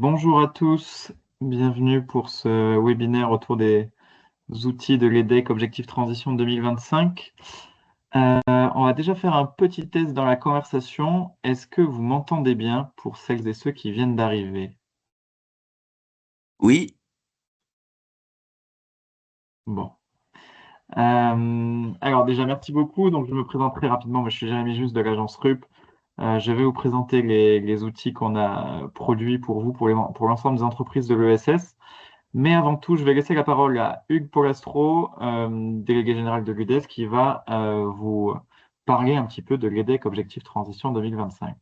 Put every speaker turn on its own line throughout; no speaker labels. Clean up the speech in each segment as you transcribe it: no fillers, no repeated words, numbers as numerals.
Bonjour à tous, bienvenue pour ce webinaire autour des outils de l'EDEC Objectif Transition 2025. On va déjà faire un petit test dans la conversation. Est-ce que vous m'entendez bien pour celles et ceux qui viennent d'arriver?
Oui,
Bon. Alors déjà, merci beaucoup. Donc, je me présente très rapidement. Moi, je suis Jérémy Juste de l'agence RUP. Je vais vous présenter les outils qu'on a produits pour vous, pour l'ensemble des entreprises de l'ESS. Mais avant tout, je vais laisser la parole à Hugues Polastro, délégué général de l'UDES, qui va vous parler un petit peu de l'EDEC Objectif Transition 2025.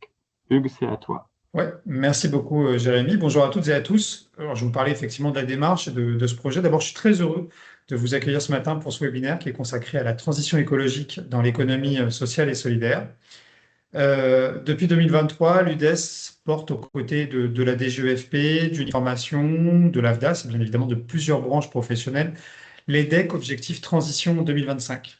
Hugues, c'est à toi.
Ouais, merci beaucoup Jérémy. Bonjour à toutes et à tous. Alors, je vais vous parler effectivement de la démarche et de ce projet. D'abord, je suis très heureux de vous accueillir ce matin pour ce webinaire qui est consacré à la transition écologique dans l'économie sociale et solidaire. Depuis 2023, l'UDES porte aux côtés de la DGEFP, d'Uniformation, de l'AFDAS et bien évidemment de plusieurs branches professionnelles, l'EDEC Objectif Transition 2025.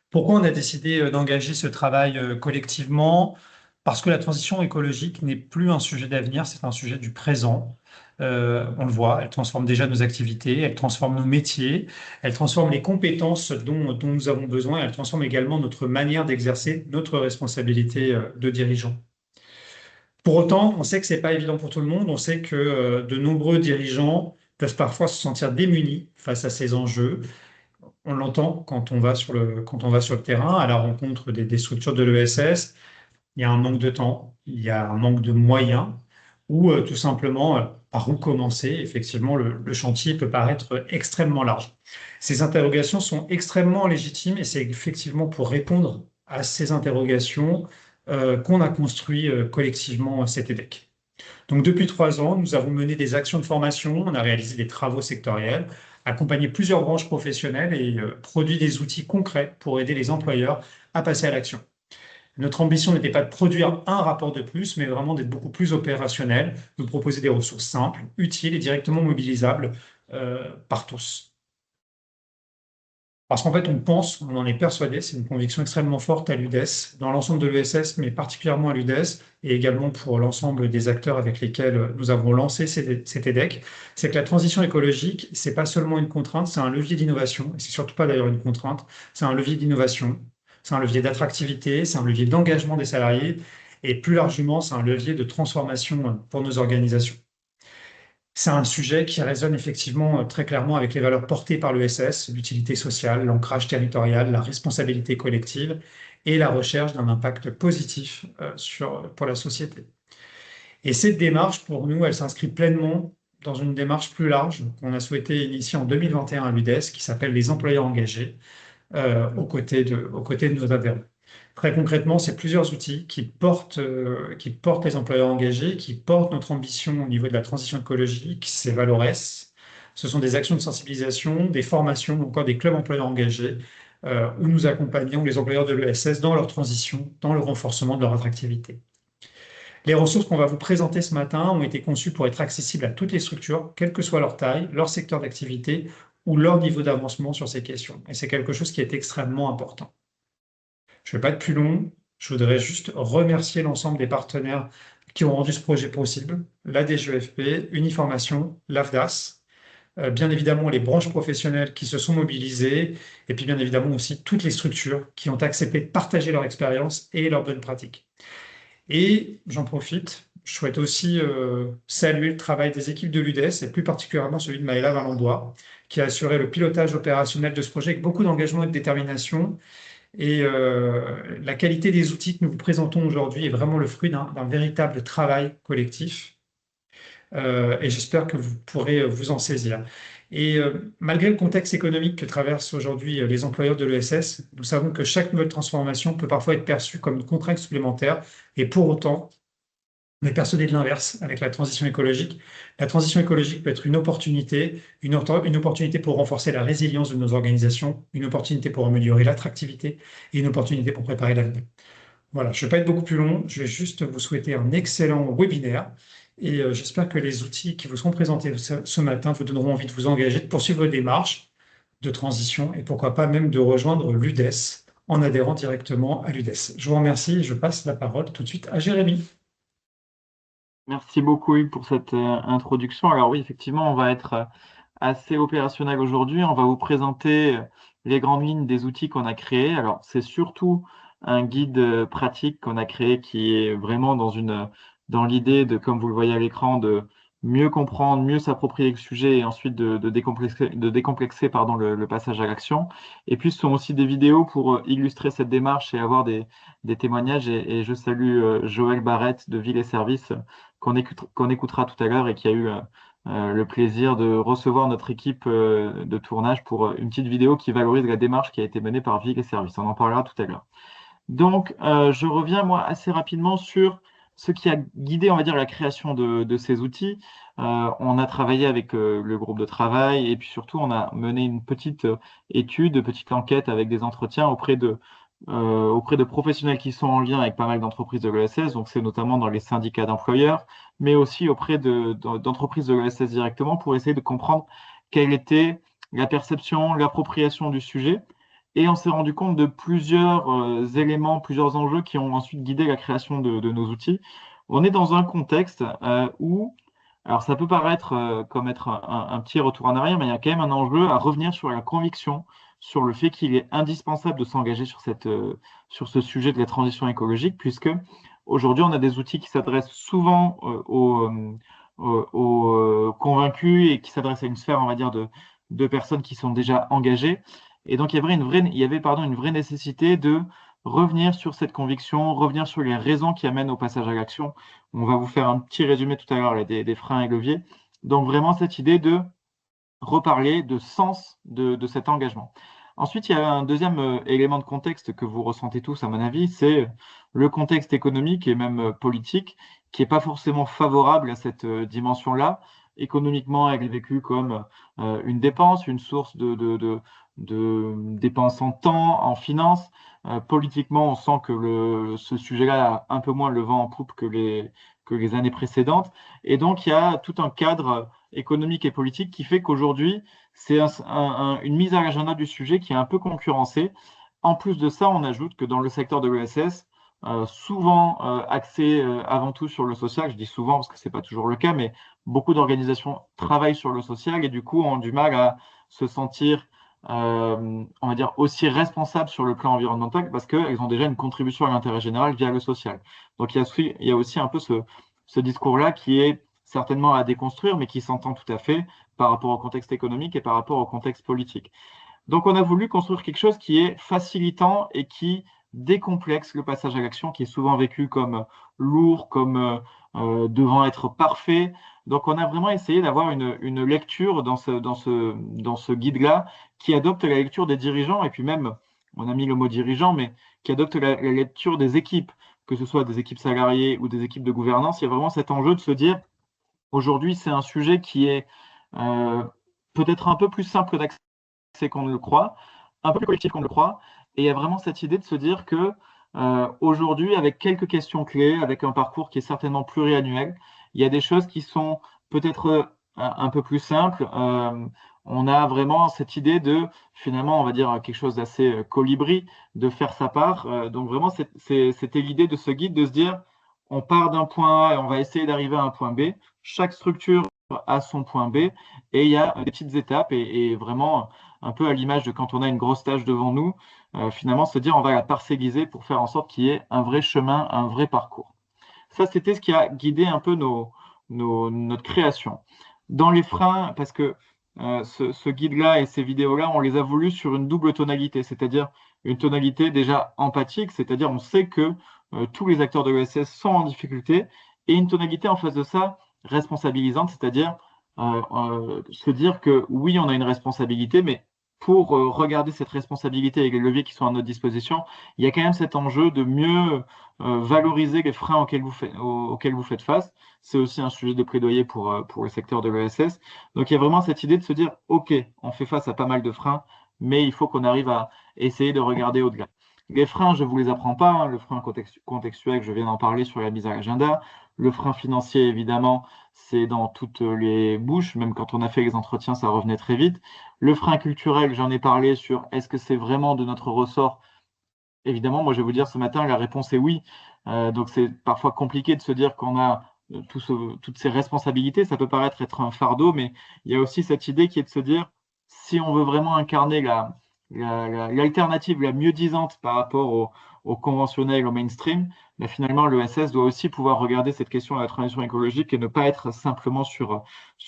Pourquoi on a décidé d'engager ce travail collectivement? Parce que la transition écologique n'est plus un sujet d'avenir, c'est un sujet du présent. On le voit, elle transforme déjà nos activités, elle transforme nos métiers, elle transforme les compétences dont nous avons besoin, et elle transforme également notre manière d'exercer notre responsabilité de dirigeant. Pour autant, on sait que ce n'est pas évident pour tout le monde, on sait que de nombreux dirigeants peuvent parfois se sentir démunis face à ces enjeux. On l'entend quand on va sur le terrain, à la rencontre des structures de l'ESS. Il y a un manque de temps, il y a un manque de moyens, ou tout simplement, par où commencer. Effectivement, le chantier peut paraître extrêmement large. Ces interrogations sont extrêmement légitimes et c'est effectivement pour répondre à ces interrogations qu'on a construit collectivement cet EDEC. Donc, depuis 3 ans, nous avons mené des actions de formation, on a réalisé des travaux sectoriels, accompagné plusieurs branches professionnelles et produit des outils concrets pour aider les employeurs à passer à l'action. Notre ambition n'était pas de produire un rapport de plus, mais vraiment d'être beaucoup plus opérationnel, de proposer des ressources simples, utiles et directement mobilisables par tous. Parce qu'en fait, on pense, on en est persuadé, c'est une conviction extrêmement forte à l'UDES, dans l'ensemble de l'ESS, mais particulièrement à l'UDES, et également pour l'ensemble des acteurs avec lesquels nous avons lancé cet EDEC, c'est que la transition écologique, c'est pas seulement une contrainte, c'est un levier d'innovation, et c'est surtout pas d'ailleurs une contrainte, c'est un levier d'innovation, c'est un levier d'attractivité, c'est un levier d'engagement des salariés, et plus largement, c'est un levier de transformation pour nos organisations. C'est un sujet qui résonne effectivement très clairement avec les valeurs portées par l'ESS, l'utilité sociale, l'ancrage territorial, la responsabilité collective et la recherche d'un impact positif pour la société. Et cette démarche, pour nous, elle s'inscrit pleinement dans une démarche plus large qu'on a souhaité initier en 2021 à l'UDES, qui s'appelle les employeurs engagés, aux côtés de nos adhérents. Très concrètement, c'est plusieurs outils qui portent les employeurs engagés, qui portent notre ambition au niveau de la transition écologique, c'est Valores. Ce sont des actions de sensibilisation, des formations, ou encore des clubs employeurs engagés, où nous accompagnons les employeurs de l'ESS dans leur transition, dans le renforcement de leur attractivité. Les ressources qu'on va vous présenter ce matin ont été conçues pour être accessibles à toutes les structures, quelle que soit leur taille, leur secteur d'activité ou leur niveau d'avancement sur ces questions. Et c'est quelque chose qui est extrêmement important. Je ne vais pas être plus long. Je voudrais juste remercier l'ensemble des partenaires qui ont rendu ce projet possible, la DGEFP, Uniformation, l'AFDAS, bien évidemment les branches professionnelles qui se sont mobilisées, et puis bien évidemment aussi toutes les structures qui ont accepté de partager leur expérience et leurs bonnes pratiques. Et j'en profite, je souhaite aussi saluer le travail des équipes de l'UDES, et plus particulièrement celui de Maëla Valendois, qui a assuré le pilotage opérationnel de ce projet avec beaucoup d'engagement et de détermination. Et la qualité des outils que nous vous présentons aujourd'hui est vraiment le fruit d'un véritable travail collectif. Et j'espère que vous pourrez vous en saisir. Et malgré le contexte économique que traversent aujourd'hui les employeurs de l'ESS, nous savons que chaque nouvelle transformation peut parfois être perçue comme une contrainte supplémentaire. Et pour autant, on est persuadé de l'inverse avec la transition écologique. La transition écologique peut être une opportunité pour renforcer la résilience de nos organisations, une opportunité pour améliorer l'attractivité et une opportunité pour préparer l'avenir. Voilà, je ne vais pas être beaucoup plus long, je vais juste vous souhaiter un excellent webinaire et j'espère que les outils qui vous seront présentés ce matin vous donneront envie de vous engager, de poursuivre vos démarches de transition et pourquoi pas même de rejoindre l'UDES en adhérant directement à l'UDES. Je vous remercie et je passe la parole tout de suite à Jérémy.
Merci beaucoup Hugues, pour cette introduction. Alors oui, effectivement, on va être assez opérationnel aujourd'hui. On va vous présenter les grandes lignes des outils qu'on a créés. Alors, c'est surtout un guide pratique qu'on a créé qui est vraiment dans l'idée de, comme vous le voyez à l'écran, de mieux comprendre, mieux s'approprier le sujet et ensuite de décomplexer, pardon, le passage à l'action. Et puis, ce sont aussi des vidéos pour illustrer cette démarche et avoir des témoignages. Et je salue Joël Barrette de Ville et Services qu'on écoutera tout à l'heure et qui a eu le plaisir de recevoir notre équipe de tournage pour une petite vidéo qui valorise la démarche qui a été menée par Ville et Services. On en parlera tout à l'heure. Donc, je reviens moi assez rapidement sur ce qui a guidé, on va dire, la création de ces outils. On a travaillé avec le groupe de travail et puis surtout, on a mené une petite étude, une petite enquête avec des entretiens auprès de professionnels qui sont en lien avec pas mal d'entreprises de l'ESS. Donc, c'est notamment dans les syndicats d'employeurs, mais aussi auprès d'entreprises de l'ESS directement pour essayer de comprendre quelle était la perception, l'appropriation du sujet. Et on s'est rendu compte de plusieurs éléments, plusieurs enjeux qui ont ensuite guidé la création de nos outils. On est dans un contexte où, alors ça peut paraître comme être un petit retour en arrière, mais il y a quand même un enjeu à revenir sur la conviction, sur le fait qu'il est indispensable de s'engager sur ce sujet de la transition écologique, puisque aujourd'hui on a des outils qui s'adressent souvent aux convaincus et qui s'adressent à une sphère, on va dire, de personnes qui sont déjà engagées. Et donc, il y avait une vraie nécessité de revenir sur cette conviction, revenir sur les raisons qui amènent au passage à l'action. On va vous faire un petit résumé tout à l'heure là, des freins et leviers. Donc, vraiment, cette idée de reparler de sens de cet engagement. Ensuite, il y a un deuxième élément de contexte que vous ressentez tous, à mon avis, c'est le contexte économique et même politique, qui n'est pas forcément favorable à cette dimension-là. Économiquement, elle est vécue comme une dépense, une source de dépenses en temps, en finances. Politiquement, on sent que ce sujet-là a un peu moins le vent en poupe que les années précédentes. Et donc, il y a tout un cadre économique et politique qui fait qu'aujourd'hui, c'est une mise à l'agenda du sujet qui est un peu concurrencée. En plus de ça, on ajoute que dans le secteur de l'ESS, souvent axé avant tout sur le social, je dis souvent parce que ce n'est pas toujours le cas, mais beaucoup d'organisations travaillent sur le social et du coup ont du mal à se sentir, on va dire, aussi responsables sur le plan environnemental parce qu'elles ont déjà une contribution à l'intérêt général via le social. Donc il y a aussi un peu ce discours-là qui est certainement à déconstruire, mais qui s'entend tout à fait par rapport au contexte économique et par rapport au contexte politique. Donc, on a voulu construire quelque chose qui est facilitant et qui décomplexe le passage à l'action, qui est souvent vécu comme lourd, comme devant être parfait. Donc, on a vraiment essayé d'avoir une lecture dans ce guide-là qui adopte la lecture des dirigeants, et puis même, on a mis le mot dirigeant, mais qui adopte la lecture des équipes, que ce soit des équipes salariées ou des équipes de gouvernance. Il y a vraiment cet enjeu de se dire, aujourd'hui, c'est un sujet qui est euh, peut-être un peu plus simple d'accès qu'on ne le croit, un peu plus collectif qu'on ne le croit. Et il y a vraiment cette idée de se dire que aujourd'hui, avec quelques questions clés, avec un parcours qui est certainement pluriannuel, il y a des choses qui sont peut-être un peu plus simples. On a vraiment cette idée de, finalement, on va dire quelque chose d'assez colibri, de faire sa part. Donc vraiment, c'était l'idée de ce guide de se dire, on part d'un point A et on va essayer d'arriver à un point B. Chaque structure a son point B et il y a des petites étapes et vraiment un peu à l'image de quand on a une grosse tâche devant nous, finalement se dire on va la parcelliser pour faire en sorte qu'il y ait un vrai chemin, un vrai parcours. Ça, c'était ce qui a guidé un peu notre création. Dans les freins, parce que ce guide-là et ces vidéos-là, on les a voulu sur une double tonalité, c'est-à-dire une tonalité déjà empathique, c'est-à-dire on sait que tous les acteurs de l'ESS sont en difficulté, et une tonalité en face de ça responsabilisante, c'est-à-dire se dire que oui, on a une responsabilité, mais pour regarder cette responsabilité avec les leviers qui sont à notre disposition, il y a quand même cet enjeu de mieux valoriser les freins auxquels vous faites face. C'est aussi un sujet de plaidoyer pour le secteur de l'ESS. Donc il y a vraiment cette idée de se dire, OK, on fait face à pas mal de freins, mais il faut qu'on arrive à essayer de regarder au-delà. Les freins, je ne vous les apprends pas, hein. Le frein contextuel, je viens d'en parler sur la mise à l'agenda. Le frein financier, évidemment, c'est dans toutes les bouches, même quand on a fait les entretiens, ça revenait très vite. Le frein culturel, j'en ai parlé sur est-ce que c'est vraiment de notre ressort? Évidemment, moi je vais vous dire ce matin, la réponse est oui. Donc c'est parfois compliqué de se dire qu'on a toutes ces responsabilités. Ça peut paraître être un fardeau, mais il y a aussi cette idée qui est de se dire, si on veut vraiment incarner l'alternative la mieux-disante par rapport au conventionnel, au mainstream, ben finalement, l'ESS doit aussi pouvoir regarder cette question de la transition écologique et ne pas être simplement sur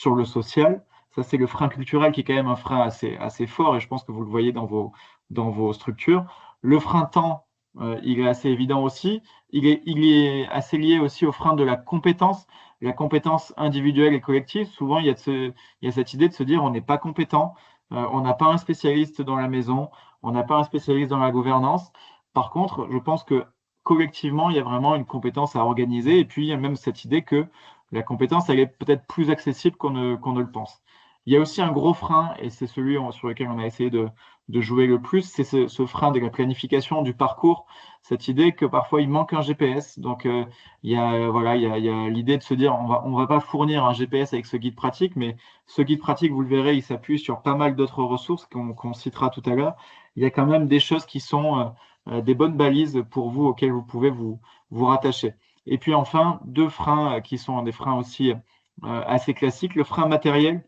le social. Ça, c'est le frein culturel qui est quand même un frein assez fort et je pense que vous le voyez dans vos structures. Le frein temps, il est assez évident aussi. Il est assez lié aussi au frein de la compétence individuelle et collective. Souvent, il y a cette idée de se dire on n'est pas compétent, on n'a pas un spécialiste dans la maison, on n'a pas un spécialiste dans la gouvernance. Par contre, je pense que collectivement, il y a vraiment une compétence à organiser. Et puis, il y a même cette idée que la compétence, elle est peut-être plus accessible qu'on ne le pense. Il y a aussi un gros frein, et c'est celui sur lequel on a essayé de jouer le plus, c'est ce frein de la planification du parcours, cette idée que parfois il manque un GPS. Donc, voilà, il y a l'idée de se dire on va pas fournir un GPS avec ce guide pratique, mais ce guide pratique, vous le verrez, il s'appuie sur pas mal d'autres ressources qu'on citera tout à l'heure. Il y a quand même des choses qui sont des bonnes balises pour vous auxquelles vous pouvez vous rattacher. Et puis enfin, deux freins qui sont des freins aussi assez classiques. Le frein matériel,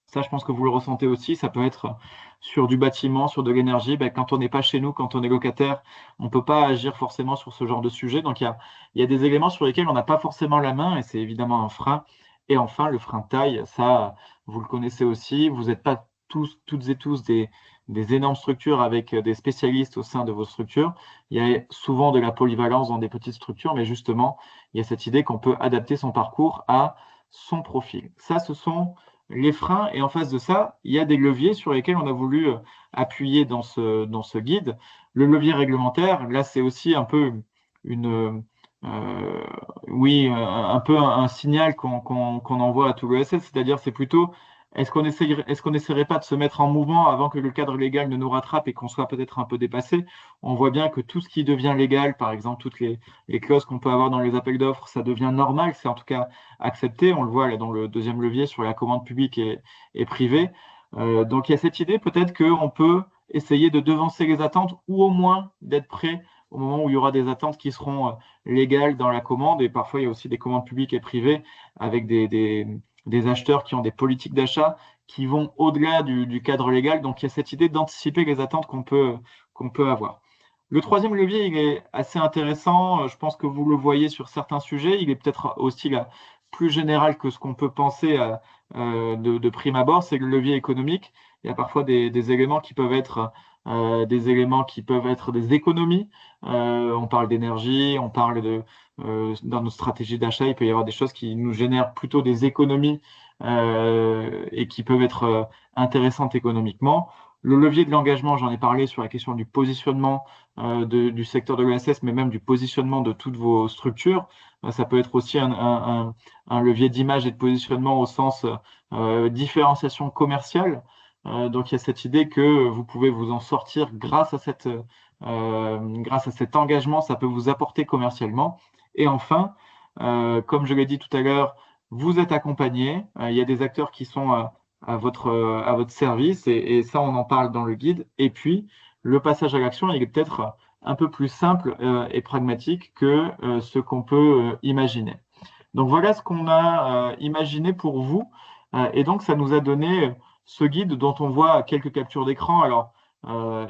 ça je pense que vous le ressentez aussi, ça peut être sur du bâtiment, sur de l'énergie. Ben, quand on n'est pas chez nous, quand on est locataire, on ne peut pas agir forcément sur ce genre de sujet. Donc il y a des éléments sur lesquels on n'a pas forcément la main et c'est évidemment un frein. Et enfin, le frein de taille, ça, vous le connaissez aussi. Vous n'êtes pas toutes et tous des énormes structures avec des spécialistes au sein de vos structures. Il y a souvent de la polyvalence dans des petites structures, mais justement, il y a cette idée qu'on peut adapter son parcours à son profil. Ça, ce sont les freins. Et en face de ça, il y a des leviers sur lesquels on a voulu appuyer dans ce guide. Le levier réglementaire, là, c'est aussi un peu oui, un peu un signal qu'on envoie à tout l'ESS, c'est-à-dire c'est plutôt est-ce qu'on n'essaierait pas de se mettre en mouvement avant que le cadre légal ne nous rattrape et qu'on soit peut-être un peu dépassé? On voit bien que tout ce qui devient légal, par exemple toutes les clauses qu'on peut avoir dans les appels d'offres, ça devient normal, c'est en tout cas accepté. On le voit là, dans le deuxième levier sur la commande publique et privée. Donc il y a cette idée peut-être qu'on peut essayer de devancer les attentes ou au moins d'être prêt au moment où il y aura des attentes qui seront légales dans la commande. Et parfois, il y a aussi des commandes publiques et privées avec des acheteurs qui ont des politiques d'achat qui vont au-delà du cadre légal. Donc, il y a cette idée d'anticiper les attentes qu'on peut avoir. Le troisième levier, il est assez intéressant. Je pense que vous le voyez sur certains sujets. Il est peut-être aussi là, plus général que ce qu'on peut penser de prime abord. C'est le levier économique. Il y a parfois des éléments qui peuvent être des économies. On parle d'énergie, on parle dans nos stratégies d'achat, il peut y avoir des choses qui nous génèrent plutôt des économies et qui peuvent être intéressantes économiquement. Le levier de l'engagement, j'en ai parlé sur la question du positionnement du secteur de l'ESS, mais même du positionnement de toutes vos structures. Ça peut être aussi un levier d'image et de positionnement au sens différenciation commerciale. Donc il y a cette idée que vous pouvez vous en sortir grâce à cet engagement, ça peut vous apporter commercialement. Et enfin, comme je l'ai dit tout à l'heure, vous êtes accompagné. Il y a des acteurs qui sont à votre service et ça, on en parle dans le guide. Et puis, le passage à l'action, il est peut-être un peu plus simple et pragmatique que ce qu'on peut imaginer. Donc voilà ce qu'on a imaginé pour vous. Et donc, ça nous a donné ce guide dont on voit quelques captures d'écran. Alors,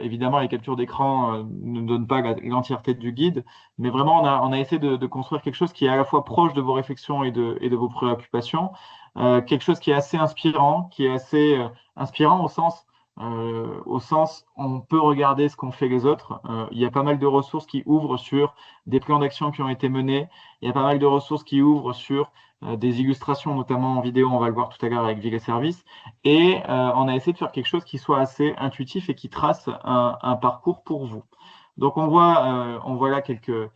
évidemment, les captures d'écran ne donnent pas l'entièreté du guide, mais vraiment, on a essayé de construire quelque chose qui est à la fois proche de vos réflexions et de vos préoccupations, quelque chose qui est assez inspirant, qui est assez inspirant au sens on peut regarder ce qu'ont fait les autres. Il y a pas mal de ressources qui ouvrent sur des plans d'action qui ont été menés. Il y a pas mal de ressources qui ouvrent sur des illustrations, notamment en vidéo, on va le voir tout à l'heure avec Ville et Service. Et on a essayé de faire quelque chose qui soit assez intuitif et qui trace un parcours pour vous. Donc on voit là quelques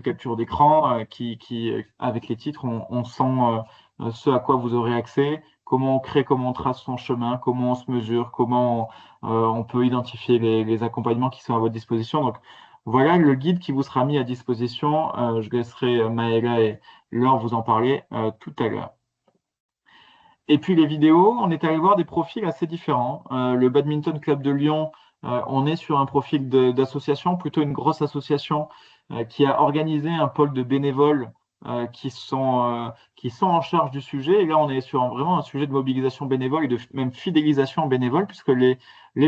captures d'écran avec les titres, on sent ce à quoi vous aurez accès, comment on crée, comment on trace son chemin, comment on se mesure, comment on peut identifier les accompagnements qui sont à votre disposition. Donc voilà le guide qui vous sera mis à disposition. Je laisserai Maëla et Laure vous en parler tout à l'heure. Et puis les vidéos, on est allé voir des profils assez différents. Le Badminton Club de Lyon, on est sur un profil d'association, plutôt une grosse association qui a organisé un pôle de bénévoles qui sont en charge du sujet. Et là, on est sur vraiment un sujet de mobilisation bénévole et de même fidélisation bénévole, puisque les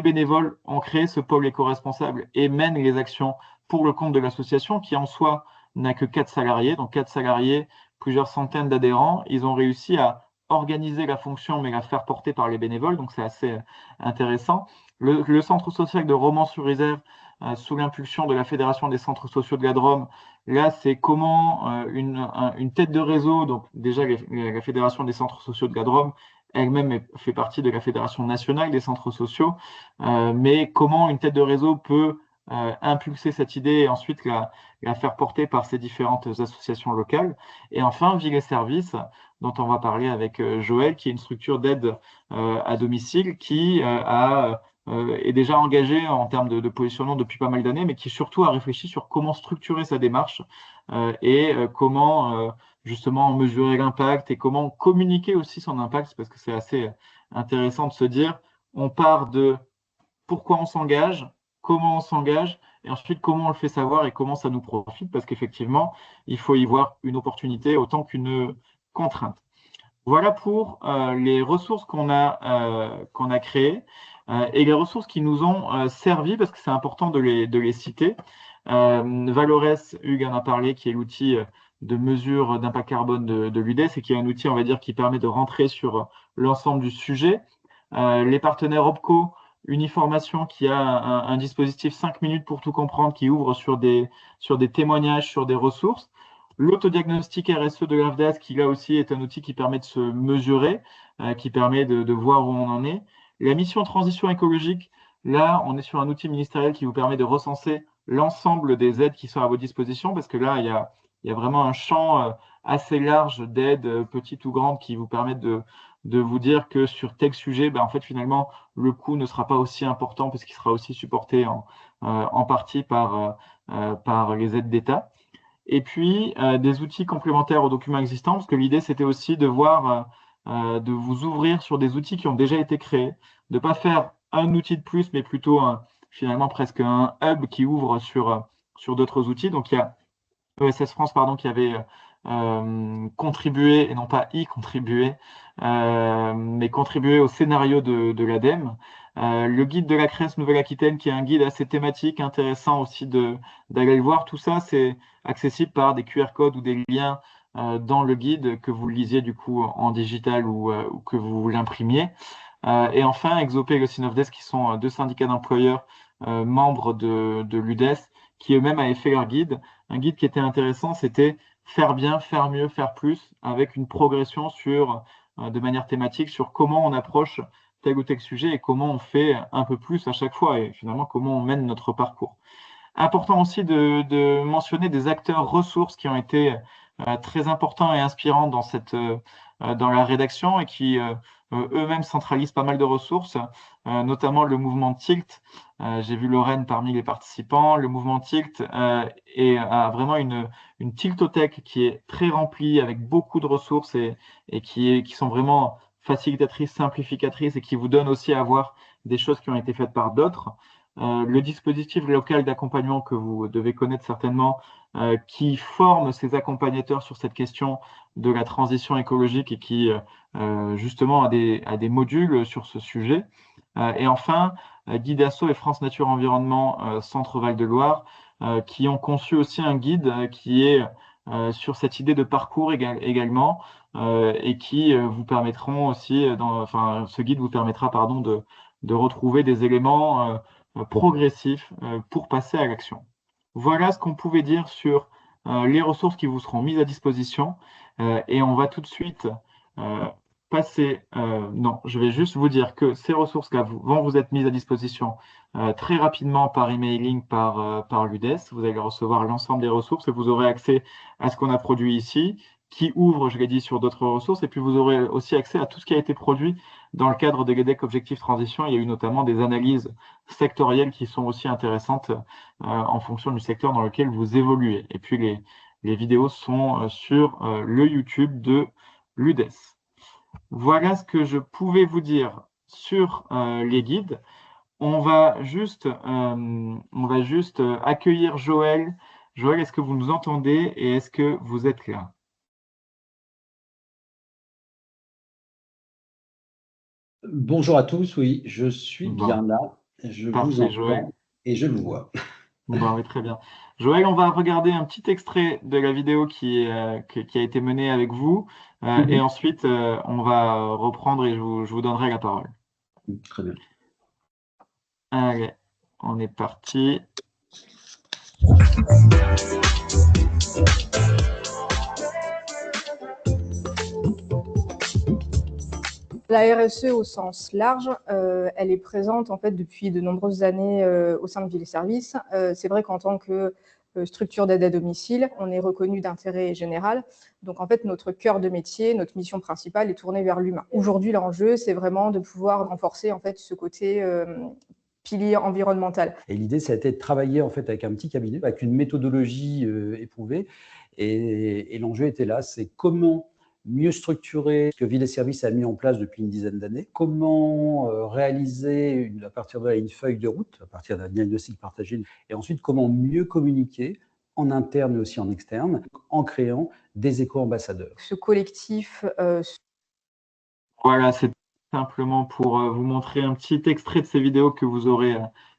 bénévoles ont créé ce pôle éco-responsable et mènent les actions pour le compte de l'association, qui en soi n'a que 4 salariés. Donc 4 salariés, plusieurs centaines d'adhérents. Ils ont réussi à organiser la fonction, mais la faire porter par les bénévoles. Donc c'est assez intéressant. Le centre social de Romans-sur-Isère, sous l'impulsion de la Fédération des centres sociaux de la Drôme, là, c'est comment une tête de réseau, donc déjà la Fédération des centres sociaux de la Drôme, elle-même fait partie de la Fédération nationale des centres sociaux, mais comment une tête de réseau peut impulser cette idée et ensuite la faire porter par ces différentes associations locales. Et enfin, Ville et Services, dont on va parler avec Joël, qui est une structure d'aide à domicile qui est déjà engagé en termes de positionnement depuis pas mal d'années, mais qui surtout a réfléchi sur comment structurer sa démarche et comment justement mesurer l'impact et comment communiquer aussi son impact, parce que c'est assez intéressant de se dire, on part de pourquoi on s'engage, comment on s'engage, et ensuite comment on le fait savoir et comment ça nous profite, parce qu'effectivement, il faut y voir une opportunité autant qu'une contrainte. Voilà pour les ressources qu'on a créées et les ressources qui nous ont servi, parce que c'est important de les citer. Valores, Hugues en a parlé, qui est l'outil de mesure d'impact carbone de l'UDES et qui est un outil, on va dire, qui permet de rentrer sur l'ensemble du sujet. Les partenaires OPCO, Uniformation, qui a un dispositif 5 minutes pour tout comprendre, qui ouvre sur des témoignages, sur des ressources. L'autodiagnostic RSE de l'AFDAS, qui là aussi est un outil qui permet de se mesurer, qui permet de voir où on en est. La mission transition écologique, là, on est sur un outil ministériel qui vous permet de recenser l'ensemble des aides qui sont à vos dispositions, parce que là, il y a vraiment un champ assez large d'aides, petites ou grandes, qui vous permettent de vous dire que sur tel sujet, ben, en fait, finalement, le coût ne sera pas aussi important, parce qu'il sera aussi supporté en partie par les aides d'État. Et puis, des outils complémentaires aux documents existants, parce que l'idée, c'était aussi de voir, de vous ouvrir sur des outils qui ont déjà été créés, de ne pas faire un outil de plus, mais plutôt finalement presque un hub qui ouvre sur d'autres outils. Donc, il y a ESS France, pardon, qui avait contribué, et non pas y contribué, mais contribué au scénario de l'ADEME. Le guide de la CRES Nouvelle-Aquitaine, qui est un guide assez thématique, intéressant aussi d'aller le voir. Tout ça, c'est accessible par des QR codes ou des liens dans le guide, que vous lisiez du coup en digital ou que vous l'imprimiez. Et enfin, Exopé et le Synovdes, qui sont deux syndicats d'employeurs membres de l'UDES, qui eux-mêmes avaient fait leur guide. Un guide qui était intéressant, c'était faire bien, faire mieux, faire plus, avec une progression de manière thématique sur comment on approche tel ou tel sujet et comment on fait un peu plus à chaque fois et finalement comment on mène notre parcours. Important aussi de mentionner des acteurs ressources qui ont été très importants et inspirants dans la rédaction et qui eux-mêmes centralisent pas mal de ressources, notamment le mouvement Tilt. J'ai vu Lorraine parmi les participants. Le mouvement Tilt a vraiment une Tiltothèque qui est très remplie avec beaucoup de ressources et qui sont vraiment facilitatrices, simplificatrices et qui vous donnent aussi à voir des choses qui ont été faites par d'autres. Le dispositif local d'accompagnement que vous devez connaître certainement, qui forme ces accompagnateurs sur cette question de la transition écologique et qui justement a des modules sur ce sujet. Et enfin, Guidasso et France Nature Environnement Centre Val de Loire, qui ont conçu aussi un guide qui est sur cette idée de parcours également, et qui vous permettront aussi, enfin, ce guide vous permettra, pardon, de retrouver des éléments progressif pour passer à l'action. Voilà ce qu'on pouvait dire sur les ressources qui vous seront mises à disposition et on va tout de suite passer. Non, je vais juste vous dire que ces ressources-là vont vous être mises à disposition très rapidement par emailing, par l'UDES. Vous allez recevoir l'ensemble des ressources et vous aurez accès à ce qu'on a produit ici, qui ouvre, je l'ai dit, sur d'autres ressources. Et puis vous aurez aussi accès à tout ce qui a été produit dans le cadre des GEDEC Objectifs Transition. Il y a eu notamment des analyses sectorielles qui sont aussi intéressantes en fonction du secteur dans lequel vous évoluez. Et puis les vidéos sont sur le YouTube de l'UDES. Voilà ce que je pouvais vous dire sur les guides. On va juste accueillir Joël. Joël, est-ce que vous nous entendez et est-ce que vous êtes là?
Bonjour à tous, oui, je suis bien
Bon,
là, je vous
parfait, Joël.
entends et je vous vois.
Bon, oui, très bien. Joël, on va regarder un petit extrait de la vidéo qui a été menée avec vous, et
Mhm.
ensuite on va reprendre et je vous donnerai la parole.
Très bien.
Allez, on est parti.
La RSE au sens large, elle est présente en fait depuis de nombreuses années au sein de Ville et Services. C'est vrai qu'en tant que structure d'aide à domicile, on est reconnu d'intérêt général. Donc en fait, notre cœur de métier, notre mission principale est tournée vers l'humain. Aujourd'hui, l'enjeu, c'est vraiment de pouvoir renforcer en fait ce côté pilier environnemental.
Et l'idée, ça a été de travailler en fait avec un petit cabinet, avec une méthodologie éprouvée. Et l'enjeu était là, c'est comment mieux structurer ce que Ville et Services a mis en place depuis une dizaine d'années, comment réaliser à partir de là une feuille de route, à partir d'un diagnostic partagé, et ensuite comment mieux communiquer en interne et aussi en externe, en créant des éco-ambassadeurs.
Ce collectif
Voilà, c'est simplement pour vous montrer un petit extrait de ces vidéos que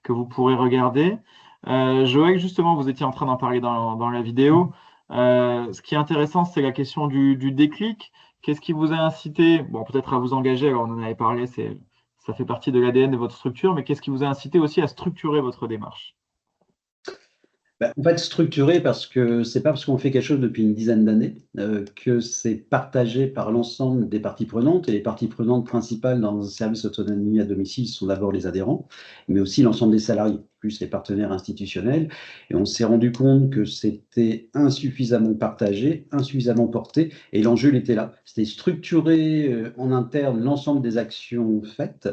que vous pourrez regarder. Joël, justement, vous étiez en train d'en parler dans la vidéo. Ce qui est intéressant, c'est la question du déclic. Qu'est-ce qui vous a incité, bon, peut-être à vous engager, alors on en avait parlé, ça fait partie de l'ADN de votre structure, mais qu'est-ce qui vous a incité aussi à structurer votre démarche?
On va être structuré parce que c'est pas parce qu'on fait quelque chose depuis une dizaine d'années que c'est partagé par l'ensemble des parties prenantes. Et les parties prenantes principales dans un service autonomie à domicile sont d'abord les adhérents, mais aussi l'ensemble des salariés, plus les partenaires institutionnels. Et on s'est rendu compte que c'était insuffisamment partagé, insuffisamment porté. Et l'enjeu, il était là. C'était structurer en interne l'ensemble des actions faites,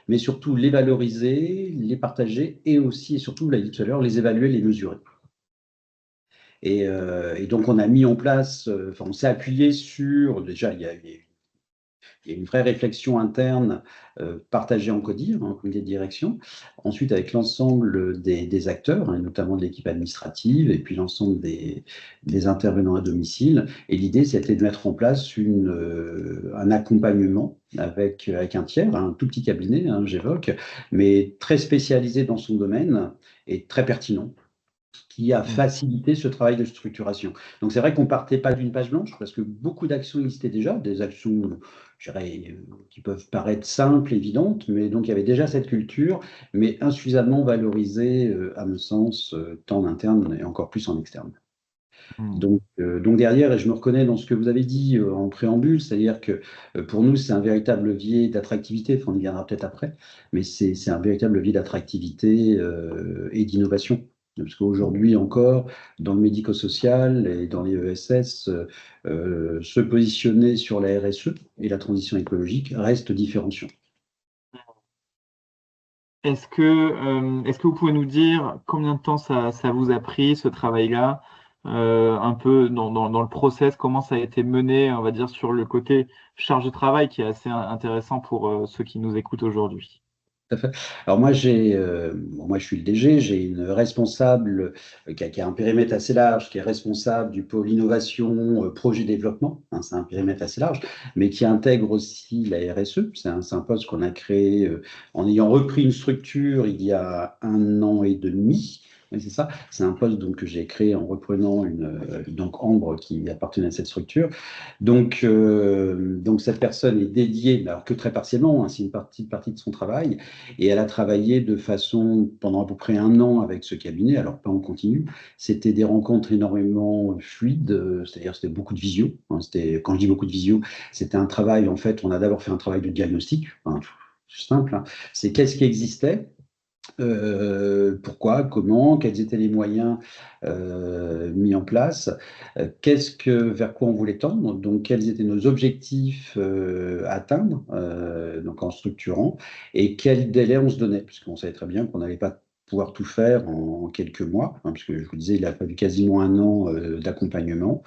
mais surtout les valoriser, les partager et aussi, et surtout, vous l'avez dit tout à l'heure, les évaluer, les mesurer. Et donc, on a mis en place, enfin, on s'est appuyé sur, déjà, il y a une vraie réflexion interne partagée en CODIR, en comité de direction. Ensuite, avec l'ensemble des acteurs, hein, notamment de l'équipe administrative, et puis l'ensemble des intervenants à domicile. Et l'idée, c'était de mettre en place un accompagnement avec un tiers, un tout petit cabinet, hein, j'évoque, mais très spécialisé dans son domaine et très pertinent, qui a facilité ce travail de structuration. Donc c'est vrai qu'on partait pas d'une page blanche parce que beaucoup d'actions existaient déjà, des actions, je dirais, qui peuvent paraître simples, évidentes, mais donc il y avait déjà cette culture, mais insuffisamment valorisée, à mon sens, tant en interne et encore plus en externe.
Hmm.
Donc derrière, et je me reconnais dans ce que vous avez dit en préambule, c'est-à-dire que pour nous, c'est un véritable levier d'attractivité, enfin, on y viendra peut-être après, mais c'est un véritable levier d'attractivité et d'innovation. Parce qu'aujourd'hui encore, dans le médico-social et dans les ESS, se positionner sur la RSE et la transition écologique reste différenciant.
Est-ce que vous pouvez nous dire combien de temps ça vous a pris, ce travail-là, un peu dans le process, comment ça a été mené, on va dire, sur le côté charge de travail qui est assez intéressant pour ceux qui nous écoutent aujourd'hui.
Tout à fait. Alors moi je suis le DG, j'ai une responsable qui a un périmètre assez large, qui est responsable du pôle innovation, projet développement, hein, c'est un périmètre assez large, mais qui intègre aussi la RSE. C'est un poste qu'on a créé en ayant repris une structure il y a 1 an et demi. Oui, c'est ça. C'est un poste donc, que j'ai créé en reprenant donc Ambre qui appartenait à cette structure. Donc cette personne est dédiée, alors que très partiellement, hein, c'est une partie de son travail, et elle a travaillé de façon, pendant à peu près 1 an avec ce cabinet, alors pas en continu, c'était des rencontres énormément fluides, c'est-à-dire c'était beaucoup de visio, hein, quand je dis beaucoup de visio, c'était un travail, en fait, on a d'abord fait un travail de diagnostic, hein, c'est simple, hein, c'est qu'est-ce qui existait, pourquoi, comment, quels étaient les moyens mis en place, vers quoi on voulait tendre, donc quels étaient nos objectifs à atteindre, donc en structurant, et quel délai on se donnait, puisqu'on savait très bien qu'on n'allait pas pouvoir tout faire en quelques mois, hein, puisque je vous disais, il a fallu quasiment 1 an d'accompagnement.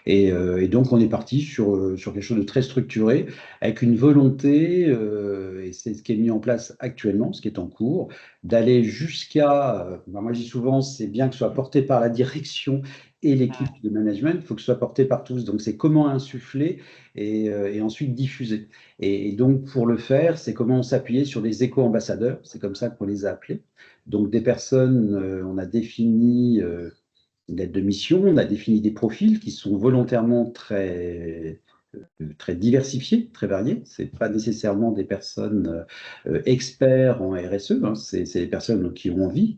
Et donc, on est parti sur quelque chose de très structuré, avec une volonté, et c'est ce qui est mis en place actuellement, ce qui est en cours, d'aller jusqu'à, moi je dis souvent, c'est bien que ce soit porté par la direction et l'équipe de management, il faut que ce soit porté par tous. Donc, c'est comment insuffler et ensuite diffuser. Et donc, pour le faire, c'est comment s'appuyer sur des éco-ambassadeurs. C'est comme ça qu'on les a appelés. Donc, des personnes, on a défini une lettre de mission, on a défini des profils qui sont volontairement très diversifiés, très variés. Ce n'est pas nécessairement des personnes experts en RSE, hein. C'est des personnes qui ont envie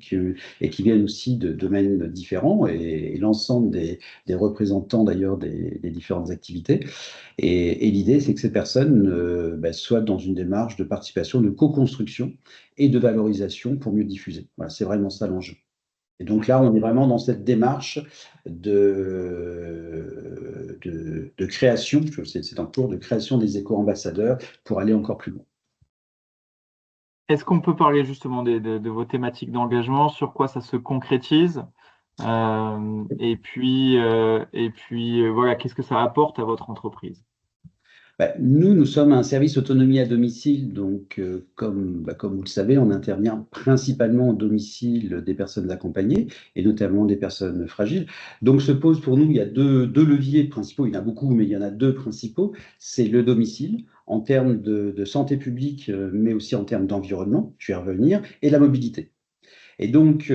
et qui viennent aussi de domaines différents et l'ensemble des représentants d'ailleurs des différentes activités. Et l'idée, c'est que ces personnes soient dans une démarche de participation, de co-construction et de valorisation pour mieux diffuser. Voilà, c'est vraiment ça l'enjeu. Et donc là, on est vraiment dans cette démarche de création, c'est en cours de création des éco-ambassadeurs pour aller encore plus loin.
Est-ce qu'on peut parler justement de vos thématiques d'engagement, sur quoi ça se concrétise? Et puis voilà, qu'est-ce que ça apporte à votre entreprise?
Nous sommes un service autonomie à domicile, donc comme vous le savez, on intervient principalement au domicile des personnes accompagnées et notamment des personnes fragiles. Donc se pose pour nous, il y a deux leviers principaux, il y en a beaucoup, mais il y en a deux principaux. C'est le domicile en termes de santé publique, mais aussi en termes d'environnement, je vais y revenir, et la mobilité. Et donc,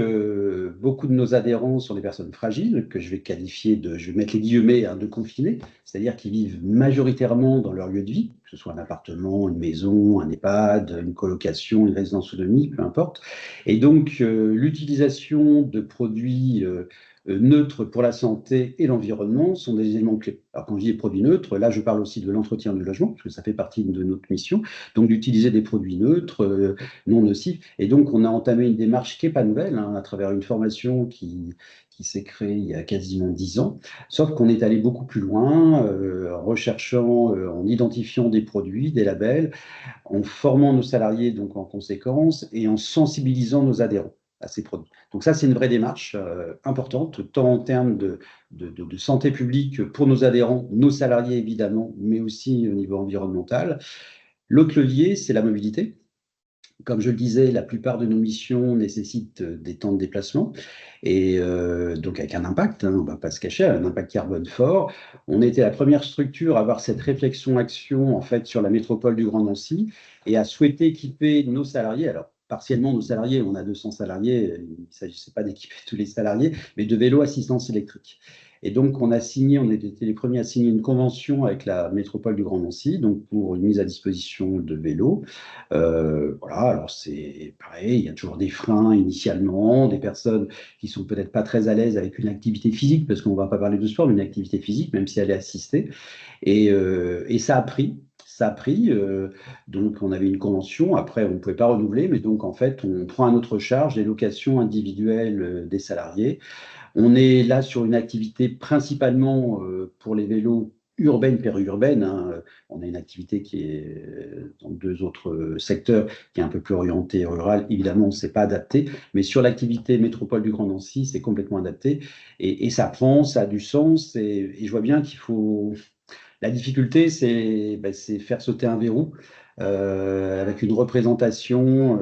beaucoup de nos adhérents sont des personnes fragiles, que je vais qualifier je vais mettre les guillemets, de confinés, c'est-à-dire qui vivent majoritairement dans leur lieu de vie, que ce soit un appartement, une maison, un EHPAD, une colocation, une résidence autonomie, peu importe. Et donc, l'utilisation de produits neutres pour la santé et l'environnement sont des éléments clés. Alors, quand je dis produits neutres, là, je parle aussi de l'entretien du logement, parce que ça fait partie de notre mission, donc d'utiliser des produits neutres, non nocifs. Et donc, on a entamé une démarche qui n'est pas nouvelle, à travers une formation qui s'est créée il y a quasiment 10 ans, sauf qu'on est allé beaucoup plus loin, en recherchant, en identifiant des produits, des labels, en formant nos salariés donc en conséquence et en sensibilisant nos adhérents à ces produits. Donc ça, c'est une vraie démarche importante, tant en termes de santé publique pour nos adhérents, nos salariés évidemment, mais aussi au niveau environnemental. L'autre levier, c'est la mobilité. Comme je le disais, la plupart de nos missions nécessitent des temps de déplacement et donc avec un impact, on ne va pas se cacher, un impact carbone fort. On était la première structure à avoir cette réflexion-action en fait sur la métropole du Grand Nancy et à souhaiter équiper nos salariés. Alors, partiellement nos salariés, on a 200 salariés, il ne s'agissait pas d'équiper tous les salariés, mais de vélos assistance électrique. Et donc, on était les premiers à signer une convention avec la métropole du Grand Nancy, donc pour une mise à disposition de vélos. Voilà, alors c'est pareil, il y a toujours des freins initialement, des personnes qui sont peut-être pas très à l'aise avec une activité physique, parce qu'on ne va pas parler de sport, mais une activité physique, même si elle est assistée. Et ça a pris. Ça a pris, donc on avait une convention, après on ne pouvait pas renouveler, mais donc en fait on prend à notre charge les locations individuelles des salariés. On est là sur une activité principalement pour les vélos urbaines, périurbaines. On a une activité qui est dans deux autres secteurs, qui est un peu plus orientée rurale. Évidemment, ce n'est pas adapté, mais sur l'activité métropole du Grand Nancy, c'est complètement adapté. Et ça prend, ça a du sens. Et je vois bien qu'il faut... La difficulté, c'est faire sauter un verrou avec une représentation...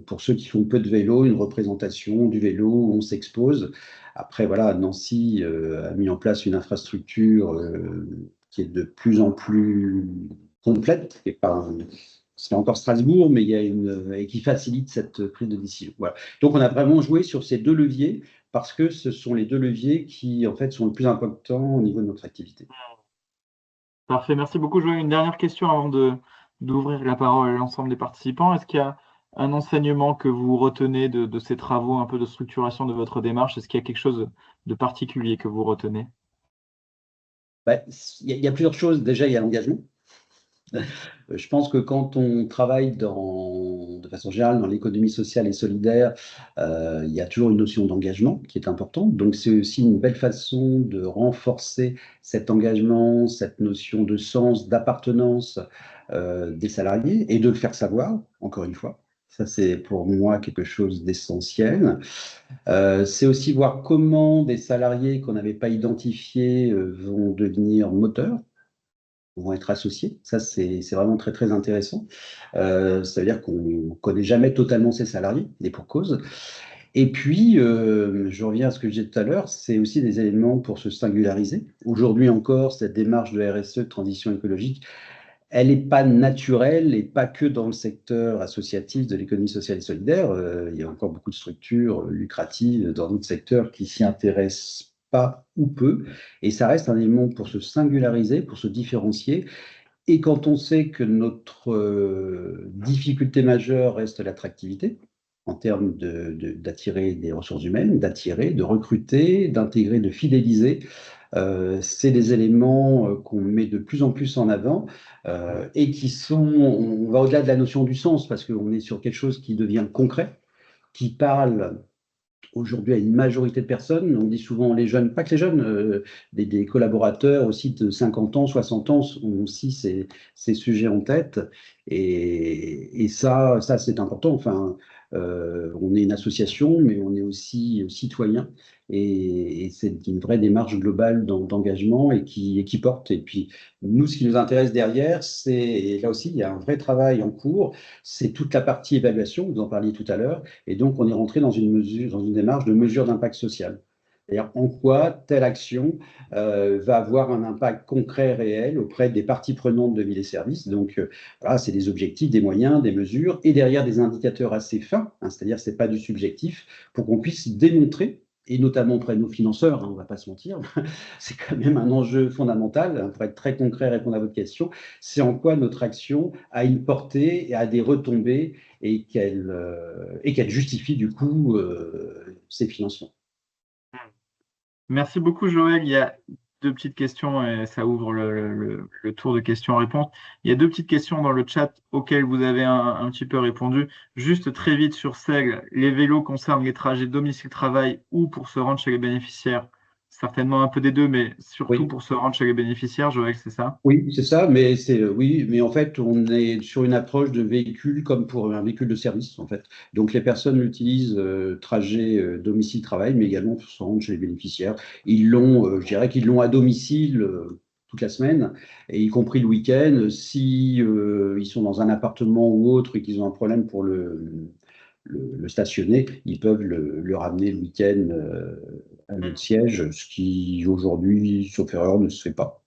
pour ceux qui font peu de vélo, une représentation du vélo où on s'expose. Après, voilà, Nancy a mis en place une infrastructure qui est de plus en plus complète. C'est encore Strasbourg, mais il y a et qui facilite cette prise de décision. Voilà. Donc, on a vraiment joué sur ces deux leviers parce que ce sont les deux leviers qui, en fait, sont le plus importants au niveau de notre activité.
Parfait, merci beaucoup. J'aurais une dernière question avant d'ouvrir la parole à l'ensemble des participants. Est-ce qu'il y a un enseignement que vous retenez de ces travaux, un peu de structuration de votre démarche? Est-ce qu'il y a quelque chose de particulier que vous retenez?
Il y a plusieurs choses. Déjà, il y a l'engagement. Je pense que quand on travaille de façon générale dans l'économie sociale et solidaire, il y a toujours une notion d'engagement qui est importante. Donc, c'est aussi une belle façon de renforcer cet engagement, cette notion de sens, d'appartenance des salariés et de le faire savoir, encore une fois. Ça, c'est pour moi quelque chose d'essentiel. C'est aussi voir comment des salariés qu'on n'avait pas identifiés vont devenir moteurs, vont être associés. Ça, c'est vraiment très, très intéressant. Ça veut dire qu'on ne connaît jamais totalement ses salariés, et pour cause. Et puis, je reviens à ce que je disais tout à l'heure, c'est aussi des éléments pour se singulariser. Aujourd'hui encore, cette démarche de RSE, de transition écologique, elle n'est pas naturelle et pas que dans le secteur associatif de l'économie sociale et solidaire. Il y a encore beaucoup de structures lucratives dans d'autres secteurs qui s'y intéressent pas ou peu. Et ça reste un élément pour se singulariser, pour se différencier. Et quand on sait que notre difficulté majeure reste l'attractivité, en termes d'attirer des ressources humaines, d'attirer, de recruter, d'intégrer, de fidéliser, c'est des éléments qu'on met de plus en plus en avant et qui sont, on va au-delà de la notion du sens, parce qu'on est sur quelque chose qui devient concret, qui parle aujourd'hui à une majorité de personnes. On dit souvent les jeunes, pas que les jeunes, des collaborateurs aussi de 50 ans, 60 ans ont aussi ces sujets en tête. Et ça c'est important. Enfin, on est une association, mais on est aussi citoyen. Et c'est une vraie démarche globale d'engagement et qui porte. Et puis, nous, ce qui nous intéresse derrière, et là aussi, il y a un vrai travail en cours, c'est toute la partie évaluation, vous en parliez tout à l'heure. Et donc, on est rentré dans une démarche de mesure d'impact social. C'est-à-dire en quoi telle action va avoir un impact concret, réel auprès des parties prenantes de Ville et Services. Donc, voilà, c'est des objectifs, des moyens, des mesures, et derrière des indicateurs assez fins, hein, c'est-à-dire c'est pas du subjectif, pour qu'on puisse démontrer, et notamment auprès de nos financeurs, hein, on ne va pas se mentir, c'est quand même un enjeu fondamental, hein, pour être très concret, répondre à votre question, c'est en quoi notre action a une portée et a des retombées et qu'elle justifie du coup ces financements.
Merci beaucoup, Joël. Il y a deux petites questions et ça ouvre le tour de questions-réponses. Il y a deux petites questions dans le chat auxquelles vous avez un petit peu répondu. Juste très vite sur celle, les vélos concernent les trajets domicile-travail ou pour se rendre chez les bénéficiaires. Certainement un peu des deux, mais surtout
Oui.
pour se rendre chez les bénéficiaires, Joël, c'est ça?
Oui, c'est ça, mais oui, mais en fait, on est sur une approche de véhicule comme pour un véhicule de service, en fait. Donc, les personnes l'utilisent trajet domicile-travail, mais également pour se rendre chez les bénéficiaires. Je dirais qu'ils l'ont à domicile toute la semaine, et y compris le week-end. Si ils sont dans un appartement ou autre et qu'ils ont un problème pour le stationner, ils peuvent le ramener le week-end à notre siège, ce qui aujourd'hui, sauf erreur, ne se fait pas.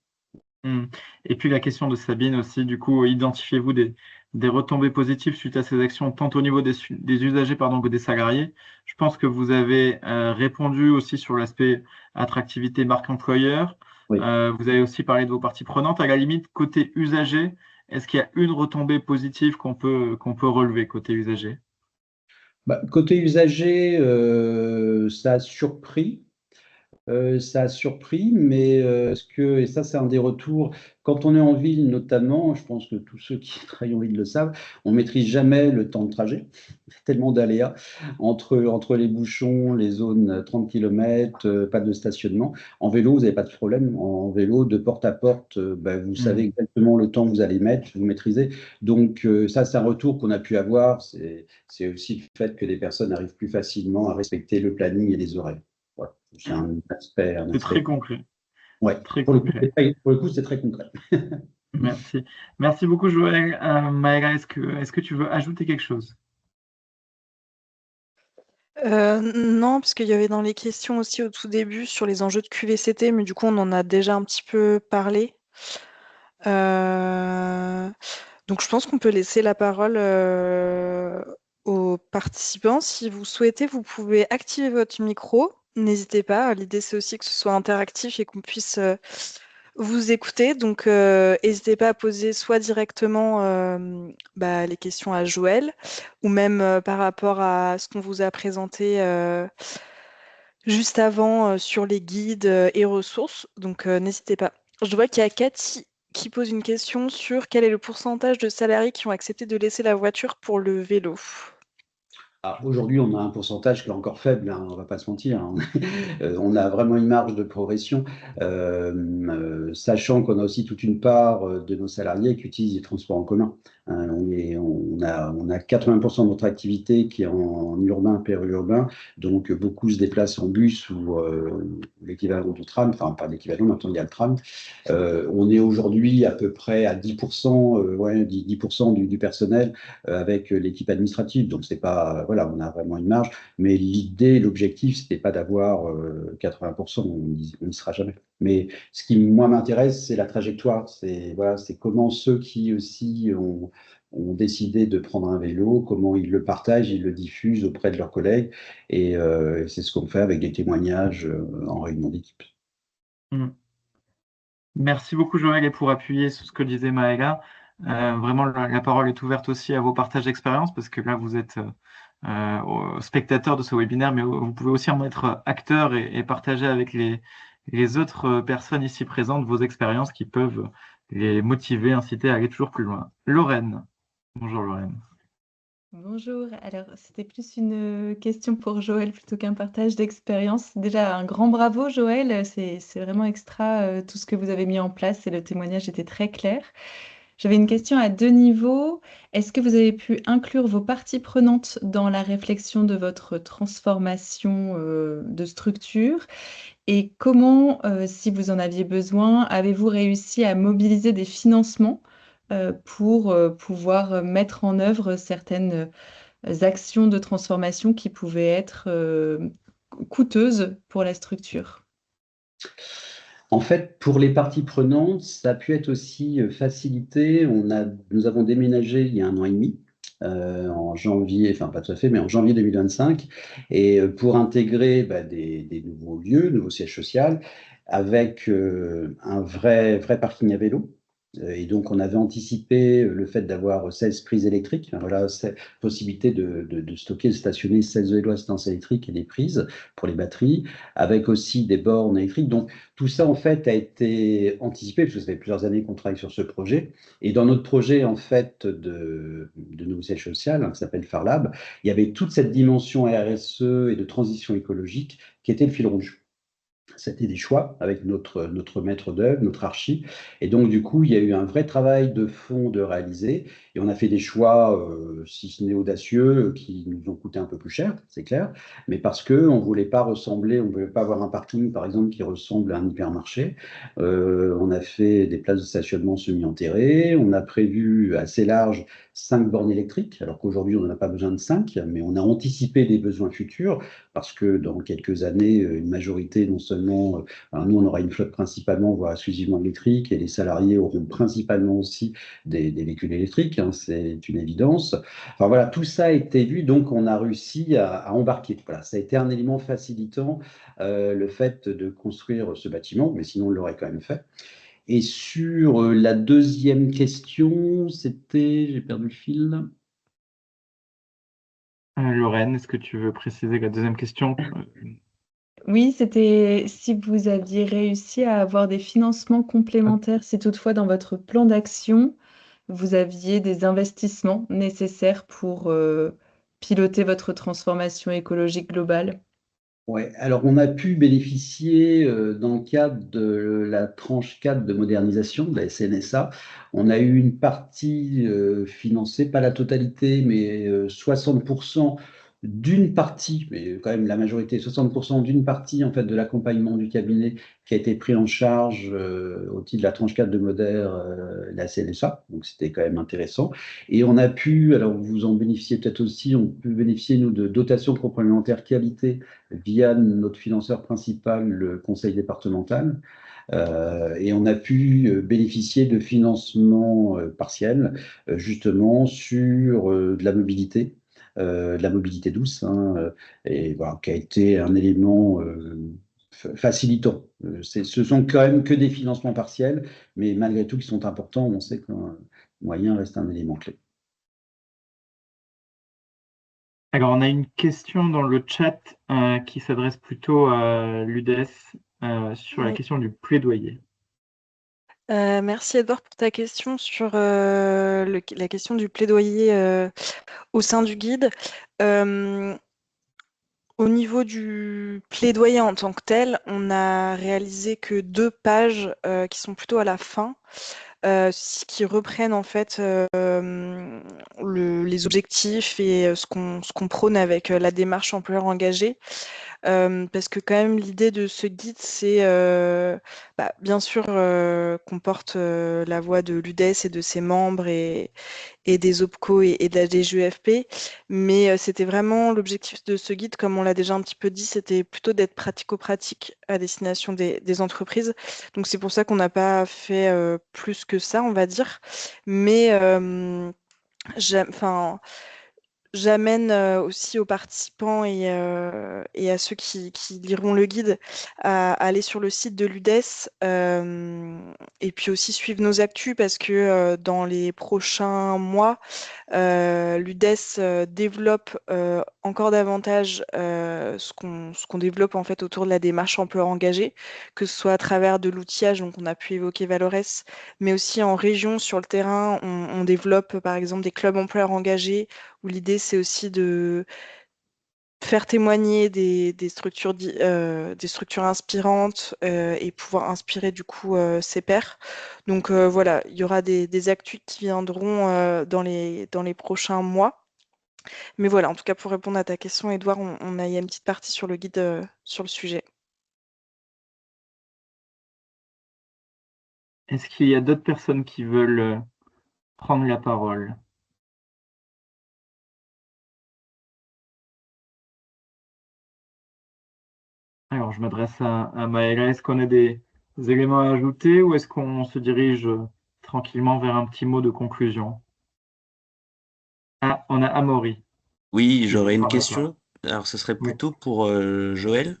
Et puis la question de Sabine aussi, du coup, identifiez-vous des retombées positives suite à ces actions, tant au niveau des usagers que des salariés? Je pense que vous avez répondu aussi sur l'aspect attractivité marque employeur.
Oui.
Vous avez aussi parlé de vos parties prenantes. À la limite, côté usager, est-ce qu'il y a une retombée positive qu'on peut relever côté usager?
Côté usager, ça a surpris. Mais et ça, c'est un des retours. Quand on est en ville, notamment, je pense que tous ceux qui travaillent en ville le savent, on maîtrise jamais le temps de trajet. Il y a tellement d'aléas entre les bouchons, les zones 30 km, pas de stationnement. En vélo, vous n'avez pas de problème. En vélo, de porte à porte, vous savez exactement le temps que vous allez mettre, vous maîtrisez. Donc, ça, c'est un retour qu'on a pu avoir. C'est aussi le fait que des personnes arrivent plus facilement à respecter le planning et les horaires. Voilà. C'est un aspect.
C'est très concret.
Ouais.
Très
Pour le
concret.
coup, c'est très concret.
Merci. Merci beaucoup, Joël. Maëla, est-ce que tu veux ajouter quelque chose?
Non, parce qu'il y avait dans les questions aussi au tout début sur les enjeux de QVCT, mais du coup, on en a déjà un petit peu parlé. Donc, je pense qu'on peut laisser la parole aux participants. Si vous souhaitez, vous pouvez activer votre micro. N'hésitez pas. L'idée, c'est aussi que ce soit interactif et qu'on puisse vous écouter. Donc, n'hésitez pas à poser soit directement les questions à Joël, ou même par rapport à ce qu'on vous a présenté juste avant sur les guides et ressources. Donc, n'hésitez pas. Je vois qu'il y a Cathy qui pose une question sur quel est le pourcentage de salariés qui ont accepté de laisser la voiture pour le vélo.
Aujourd'hui, on a un pourcentage qui est encore faible, hein, on ne va pas se mentir, hein. On a vraiment une marge de progression, sachant qu'on a aussi toute une part de nos salariés qui utilisent les transports en commun. Hein, on a 80% de notre activité qui est en urbain, périurbain, donc beaucoup se déplacent en bus ou l'équivalent du tram, enfin pas l'équivalent, maintenant il y a le tram. On est aujourd'hui à peu près à 10%, 10% du personnel avec l'équipe administrative, donc c'est pas voilà, on a vraiment une marge. Mais l'idée, l'objectif, c'était pas d'avoir 80%, on n'y sera jamais. Mais ce qui, moi, m'intéresse, c'est la trajectoire. C'est voilà, c'est comment ceux qui aussi ont décidé de prendre un vélo, comment ils le partagent, ils le diffusent auprès de leurs collègues. Et c'est ce qu'on fait avec des témoignages en réunion d'équipe.
Mm. Merci beaucoup, Joël, et pour appuyer sur ce que disait Maëla. Vraiment, la parole est ouverte aussi à vos partages d'expérience, parce que là, vous êtes spectateur de ce webinaire, mais vous pouvez aussi en être acteur et partager avec les autres personnes ici présentes vos expériences qui peuvent les motiver, inciter à aller toujours plus loin. Lorraine. Bonjour, Lorraine.
Bonjour, alors c'était plus une question pour Joël plutôt qu'un partage d'expérience. Déjà, un grand bravo Joël, c'est vraiment extra tout ce que vous avez mis en place et le témoignage était très clair. J'avais une question à deux niveaux. Est-ce que vous avez pu inclure vos parties prenantes dans la réflexion de votre transformation de structure? Et comment, si vous en aviez besoin, avez-vous réussi à mobiliser des financements pour pouvoir mettre en œuvre certaines actions de transformation qui pouvaient être coûteuses pour la structure?
En fait, pour les parties prenantes, ça a pu être aussi facilité. Nous avons déménagé il y a 1 an et demi, en janvier, enfin pas tout à fait, mais en janvier 2025, et pour intégrer des nouveaux lieux, nouveaux sièges sociaux, avec un vrai parking à vélo. Et donc, on avait anticipé le fait d'avoir 16 prises électriques. Enfin, voilà, possibilité de stocker, de stationner 16 vélos à assistance électrique et des prises pour les batteries, avec aussi des bornes électriques. Donc, tout ça, en fait, a été anticipé, parce que ça fait plusieurs années qu'on travaille sur ce projet. Et dans notre projet, en fait, de nouveau siège social, qui s'appelle Farlab, il y avait toute cette dimension RSE et de transition écologique qui était le fil rouge. C'était des choix avec notre maître d'œuvre, notre archi. Et donc, du coup, il y a eu un vrai travail de fond de réaliser. Et on a fait des choix, si ce n'est audacieux, qui nous ont coûté un peu plus cher, c'est clair. Mais parce qu'on ne voulait pas ressembler, on ne voulait pas avoir un parking, par exemple, qui ressemble à un hypermarché. On a fait des places de stationnement semi-enterrées. On a prévu assez large 5 bornes électriques, alors qu'aujourd'hui, on n'en a pas besoin de 5, mais on a anticipé des besoins futurs parce que dans quelques années, une majorité, non seulement, nous, on aura une flotte principalement, voire exclusivement électrique, et les salariés auront principalement aussi des véhicules électriques, hein, c'est une évidence. Enfin voilà, tout ça a été vu, donc on a réussi à embarquer. Voilà, ça a été un élément facilitant, le fait de construire ce bâtiment, mais sinon on l'aurait quand même fait. Et sur la deuxième question, c'était, j'ai perdu le fil.
Lorraine, est-ce que tu veux préciser la deuxième question?
Oui, c'était si vous aviez réussi à avoir des financements complémentaires, si toutefois dans votre plan d'action, vous aviez des investissements nécessaires pour piloter votre transformation écologique globale.
Ouais, alors on a pu bénéficier dans le cadre de la tranche 4 de modernisation de la SNSA. On a eu une partie financée, pas la totalité, mais 60% d'une partie, mais quand même la majorité, 60% d'une partie en fait de l'accompagnement du cabinet qui a été pris en charge au titre de la tranche 4 de la CNSA. Donc c'était quand même intéressant. Et on a pu, alors vous en bénéficiez peut-être aussi, on peut bénéficier nous de dotations complémentaires qualité via notre financeur principal, le conseil départemental. Et on a pu bénéficier de financements partiels, justement sur de la mobilité douce, hein, et voilà, qui a été un élément facilitant. Ce sont quand même que des financements partiels, mais malgré tout qui sont importants, on sait qu'un moyen reste un élément clé.
Alors, on a une question dans le chat qui s'adresse plutôt à l'UDES sur la
Oui.
question du plaidoyer.
Merci Edouard pour ta question sur la question du plaidoyer au sein du guide. Au niveau du plaidoyer en tant que tel, on a réalisé que 2 pages qui sont plutôt à la fin, qui reprennent en fait les objectifs et ce qu'on prône avec la démarche employeur engagé. parce que quand même l'idée de ce guide, c'est bien sûr qu'on porte la voix de l'UDES et de ses membres et des OPCO et de la DGEFP, mais c'était vraiment l'objectif de ce guide, comme on l'a déjà un petit peu dit, c'était plutôt d'être pratico-pratique à destination des entreprises. Donc c'est pour ça qu'on n'a pas fait plus que ça, on va dire. Mais enfin, j'amène aussi aux participants et à ceux qui liront le guide à aller sur le site de l'UDES et puis aussi suivre nos actus parce que dans les prochains mois, l'UDES développe encore davantage ce qu'on développe en fait autour de la démarche employeur engagé, que ce soit à travers de l'outillage, donc on a pu évoquer Valores, mais aussi en région, sur le terrain, on développe par exemple des clubs employeurs engagés, où l'idée c'est aussi de faire témoigner des structures inspirantes et pouvoir inspirer du coup ses pairs. Donc voilà, il y aura des actus qui viendront dans les prochains mois. Mais voilà, en tout cas, pour répondre à ta question, Edouard, il y a une petite partie sur le guide sur le sujet.
Est-ce qu'il y a d'autres personnes qui veulent prendre la parole? Alors, je m'adresse à Maëla. Est-ce qu'on a des éléments à ajouter ou est-ce qu'on se dirige tranquillement vers un petit mot de conclusion? Ah, on a Amaury
Oui,
qui veut
j'aurais une
prendre la parole.
question. Alors, ce serait
Oui.
plutôt pour Joël.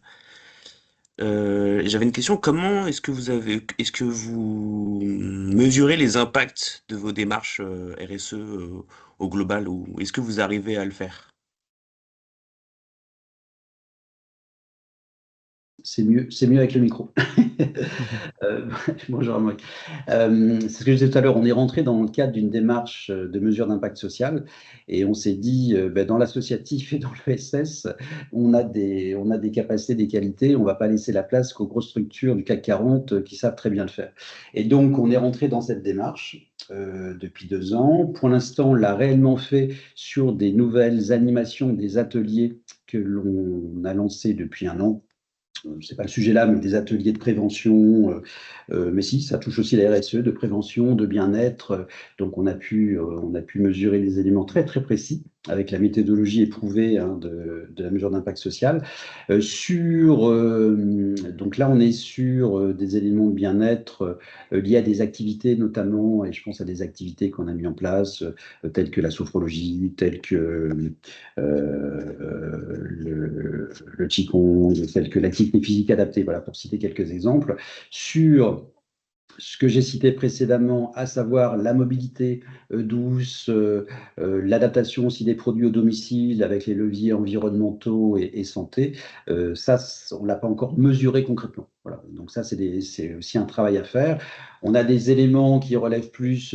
J'avais une question. Comment est-ce que vous mesurez les impacts de vos démarches RSE au global, ou est-ce que vous arrivez à le faire?
C'est mieux avec le micro. Bonjour Marc. C'est ce que je disais tout à l'heure, on est rentré dans le cadre d'une démarche de mesure d'impact social et on s'est dit, dans l'associatif et dans l'ESS, on a des capacités, des qualités, on ne va pas laisser la place qu'aux grosses structures du CAC 40 qui savent très bien le faire. Et donc, on est rentré dans cette démarche depuis 2 ans. Pour l'instant, on l'a réellement fait sur des nouvelles animations, des ateliers que l'on a lancés depuis 1 an. C'est pas le sujet là, mais des ateliers de prévention. Mais si, ça touche aussi la RSE, de prévention, de bien-être. Donc, on a pu mesurer des éléments très, très précis avec la méthodologie éprouvée de la mesure d'impact social. Donc là, on est sur des éléments de bien-être liés à des activités notamment, et je pense à des activités qu'on a mis en place, telles que la sophrologie, telles que le Qigong, telles que l'activité physique adaptée, voilà, pour citer quelques exemples, sur ce que j'ai cité précédemment, à savoir la mobilité douce, l'adaptation aussi des produits au domicile avec les leviers environnementaux et santé, ça, on ne l'a pas encore mesuré concrètement. Voilà. Donc ça, c'est aussi un travail à faire. On a des éléments qui relèvent plus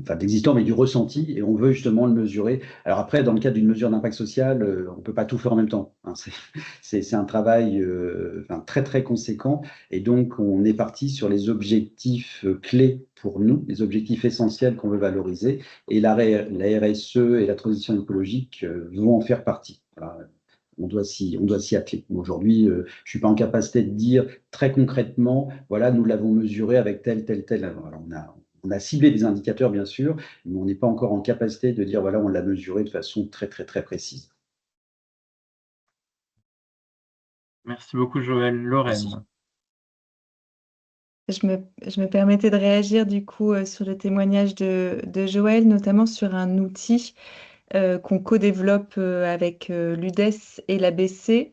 d'existant, mais du ressenti, et on veut justement le mesurer. Alors après, dans le cadre d'une mesure d'impact social, on ne peut pas tout faire en même temps. Hein. C'est un travail très très conséquent, et donc on est parti sur les objectifs clés pour nous, les objectifs essentiels qu'on veut valoriser, et la RSE et la transition écologique vont en faire partie. Voilà. On doit s'y atteler. Aujourd'hui, je ne suis pas en capacité de dire très concrètement, voilà, nous l'avons mesuré avec tel. Alors, on a ciblé des indicateurs, bien sûr, mais on n'est pas encore en capacité de dire, voilà, on l'a mesuré de façon très, très, très précise.
Merci beaucoup, Joël.
Merci.
Lorraine.
Je me permettais de réagir du coup sur le témoignage de Joël, notamment sur un outil qu'on co-développe avec l'UDES et l'ABC,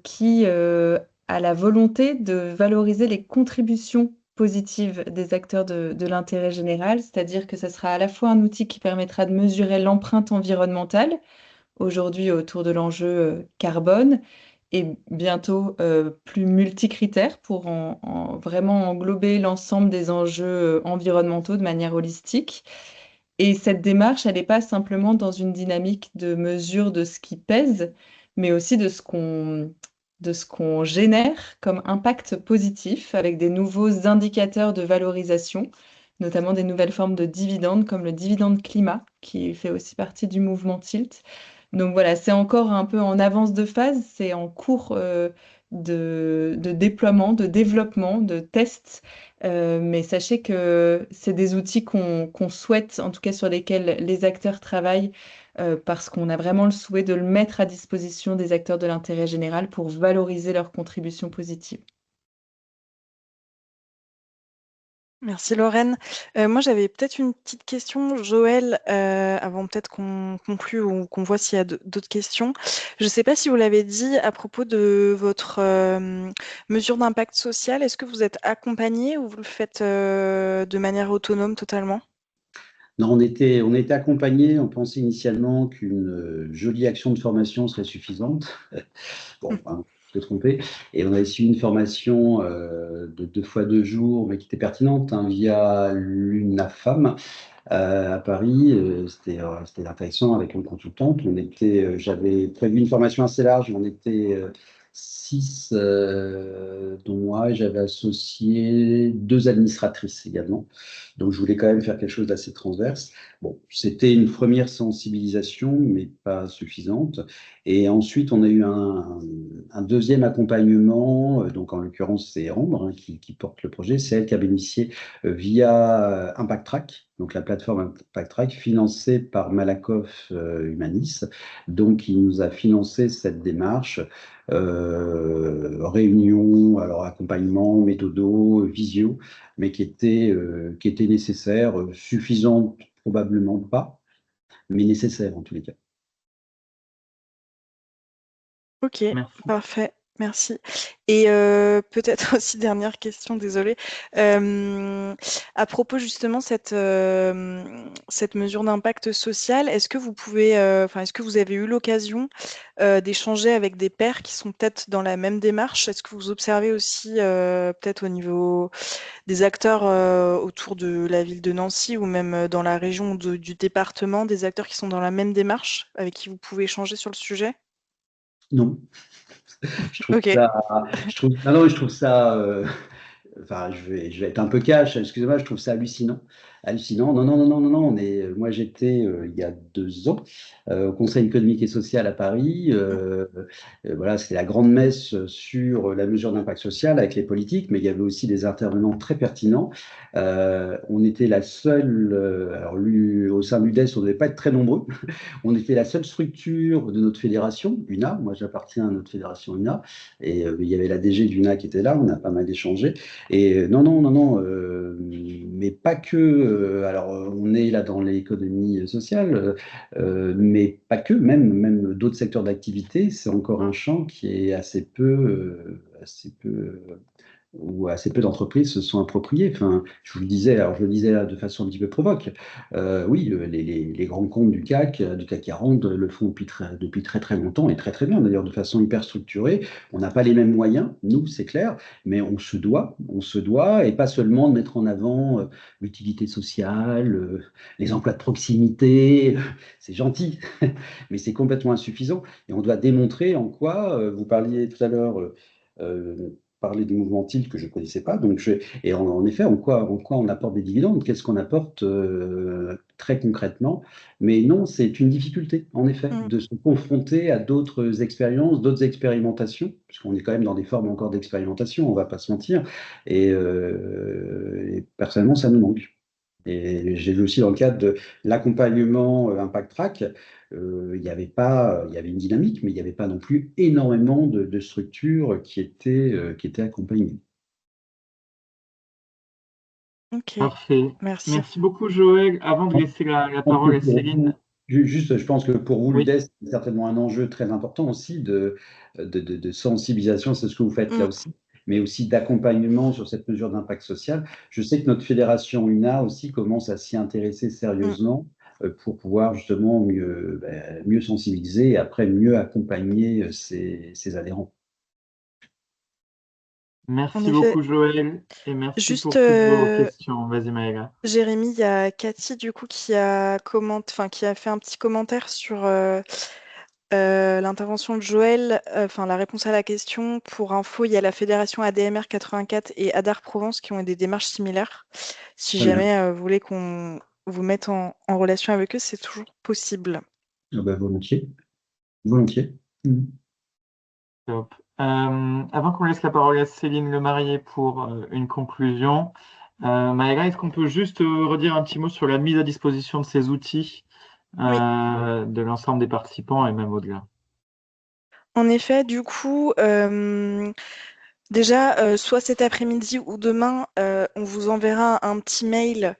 qui a la volonté de valoriser les contributions positives des acteurs de l'intérêt général, c'est-à-dire que ce sera à la fois un outil qui permettra de mesurer l'empreinte environnementale, aujourd'hui autour de l'enjeu carbone, et bientôt plus multicritères pour vraiment englober l'ensemble des enjeux environnementaux de manière holistique. Et cette démarche, elle n'est pas simplement dans une dynamique de mesure de ce qui pèse, mais aussi de ce qu'on génère comme impact positif avec des nouveaux indicateurs de valorisation, notamment des nouvelles formes de dividendes comme le dividende climat, qui fait aussi partie du mouvement Tilt. Donc voilà, c'est encore un peu en avance de phase, c'est en cours de déploiement, de développement, de test. Mais sachez que c'est des outils qu'on souhaite, en tout cas sur lesquels les acteurs travaillent, parce qu'on a vraiment le souhait de le mettre à disposition des acteurs de l'intérêt général pour valoriser leurs contributions positives.
Merci Lorraine. Moi, j'avais peut-être une petite question, Joël, avant peut-être qu'on conclue ou qu'on voit s'il y a d'autres questions. Je ne sais pas si vous l'avez dit à propos de votre mesure d'impact social. Est-ce que vous êtes accompagné ou vous le faites de manière autonome totalement?
Non, on était accompagnés. On pensait initialement qu'une jolie action de formation serait suffisante. Bon, hein, je me suis trompé. Et on avait suivi une formation de 2 fois 2 jours, mais qui était pertinente, hein, via l'UNAFAM à Paris. C'était intéressant avec une consultante. J'avais prévu une formation assez large. On était 6, dont moi, et j'avais associé 2 administratrices également. Donc, je voulais quand même faire quelque chose d'assez transverse. Bon, c'était une première sensibilisation, mais pas suffisante. Et ensuite, on a eu un deuxième accompagnement. Donc, en l'occurrence, c'est Ambre, hein, qui porte le projet. C'est elle qui a bénéficié via Impact Track, donc la plateforme Impact Track, financée par Malakoff Humanis. Donc, il nous a financé cette démarche, réunion, alors accompagnement, méthodo, visio, mais qui était nécessaire, suffisante probablement pas, mais nécessaire en tous les cas.
Ok,
Merci.
parfait, merci. Et peut-être aussi dernière question, désolée. À propos justement cette mesure d'impact social, est-ce que vous pouvez, est-ce que vous avez eu l'occasion d'échanger avec des pairs qui sont peut-être dans la même démarche? Est-ce que vous observez aussi peut-être au niveau des acteurs autour de la ville de Nancy ou même dans la région du département, des acteurs qui sont dans la même démarche avec qui vous pouvez échanger sur le sujet?
Non, je trouve
Ok.
ça, non, non, je trouve ça, enfin, je vais être un peu cash, excusez-moi, je trouve ça hallucinant. Hallucinant. Non, non, non, non, non, non. Moi, j'étais il y a 2 ans au Conseil économique et social à Paris. Voilà, c'était la grande messe sur la mesure d'impact social avec les politiques, mais il y avait aussi des intervenants très pertinents. On était la seule, alors au sein de l'UDES, on ne devait pas être très nombreux. On était la seule structure de notre fédération, UNA. Moi, j'appartiens à notre fédération UNA. Et il y avait la DG d'UNA qui était là. On a pas mal échangé. Et non, non, non, non, mais pas que. Alors, on est là dans l'économie sociale, mais pas que. Même d'autres secteurs d'activité, c'est encore un champ qui est assez peu où assez peu d'entreprises se sont appropriées. Enfin, je vous le disais, alors je le disais là de façon un petit peu provoque. Oui, les grands comptes du CAC 40 le font depuis très très longtemps et très très bien d'ailleurs, de façon hyper structurée. On n'a pas les mêmes moyens, nous, c'est clair, mais on se doit, et pas seulement de mettre en avant l'utilité sociale, les emplois de proximité, c'est gentil, mais c'est complètement insuffisant. Et on doit démontrer en quoi, vous parliez tout à l'heure, parler du mouvement TIL que je ne connaissais pas. Et en effet, en quoi on apporte des dividendes, qu'est-ce qu'on apporte très concrètement. Mais non, c'est une difficulté, en effet,
Mm.
de se confronter à d'autres expériences, d'autres expérimentations, puisqu'on est quand même dans des formes encore d'expérimentation, on ne va pas se mentir. Et personnellement, ça nous manque. Et j'ai vu aussi dans le cadre de l'accompagnement Impact Track, il y avait une dynamique, mais il n'y avait pas non plus énormément de structures qui étaient accompagnées.
Ok,
Parfait.
merci.
Merci beaucoup, Joël. Avant de laisser la
Je pense que
parole à
pour vous,
Céline,
juste, je pense que pour vous,
oui,
l'UDES, c'est certainement un enjeu très important aussi de sensibilisation, c'est ce que vous faites là
Mm.
aussi, mais aussi d'accompagnement sur cette mesure d'impact social. Je sais que notre fédération UNA aussi commence à s'y intéresser
Mm.
sérieusement pour pouvoir justement mieux sensibiliser et après mieux accompagner ses adhérents.
En
merci
effet.
beaucoup, Joël, et merci
Juste,
pour toutes vos questions. Vas-y, Maëla.
Jérémy, il y a Cathy du coup qui a fait un petit commentaire sur l'intervention de Joël, la réponse à la question. Pour info, il y a la fédération ADMR 84 et Adar Provence qui ont des démarches similaires. Si
Très bien.
jamais vous voulez qu'on vous mette en relation avec eux, c'est toujours possible.
Ah ben, volontiers. Volontiers.
Top. Avant qu'on laisse la parole à Céline Lemarié pour une conclusion, Maëla, est-ce qu'on peut juste redire un petit mot sur la mise à disposition de ces outils de l'ensemble des participants et même au-delà?
En effet, du coup, déjà, soit cet après-midi ou demain, on vous enverra un petit mail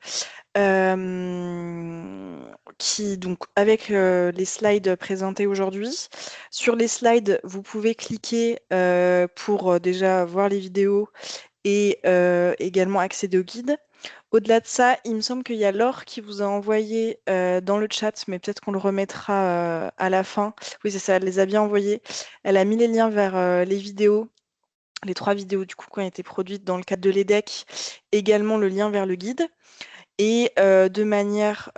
donc, avec les slides présentés aujourd'hui. Sur les slides, vous pouvez cliquer pour déjà voir les vidéos et également accéder au guide. Au-delà de ça, il me semble qu'il y a Laure qui vous a envoyé dans le chat, mais peut-être qu'on le remettra à la fin. Oui, c'est ça, elle les a bien envoyés. Elle a mis les liens vers les vidéos, les 3 vidéos du coup qui ont été produites dans le cadre de l'EDEC, également le lien vers le guide. Et de manière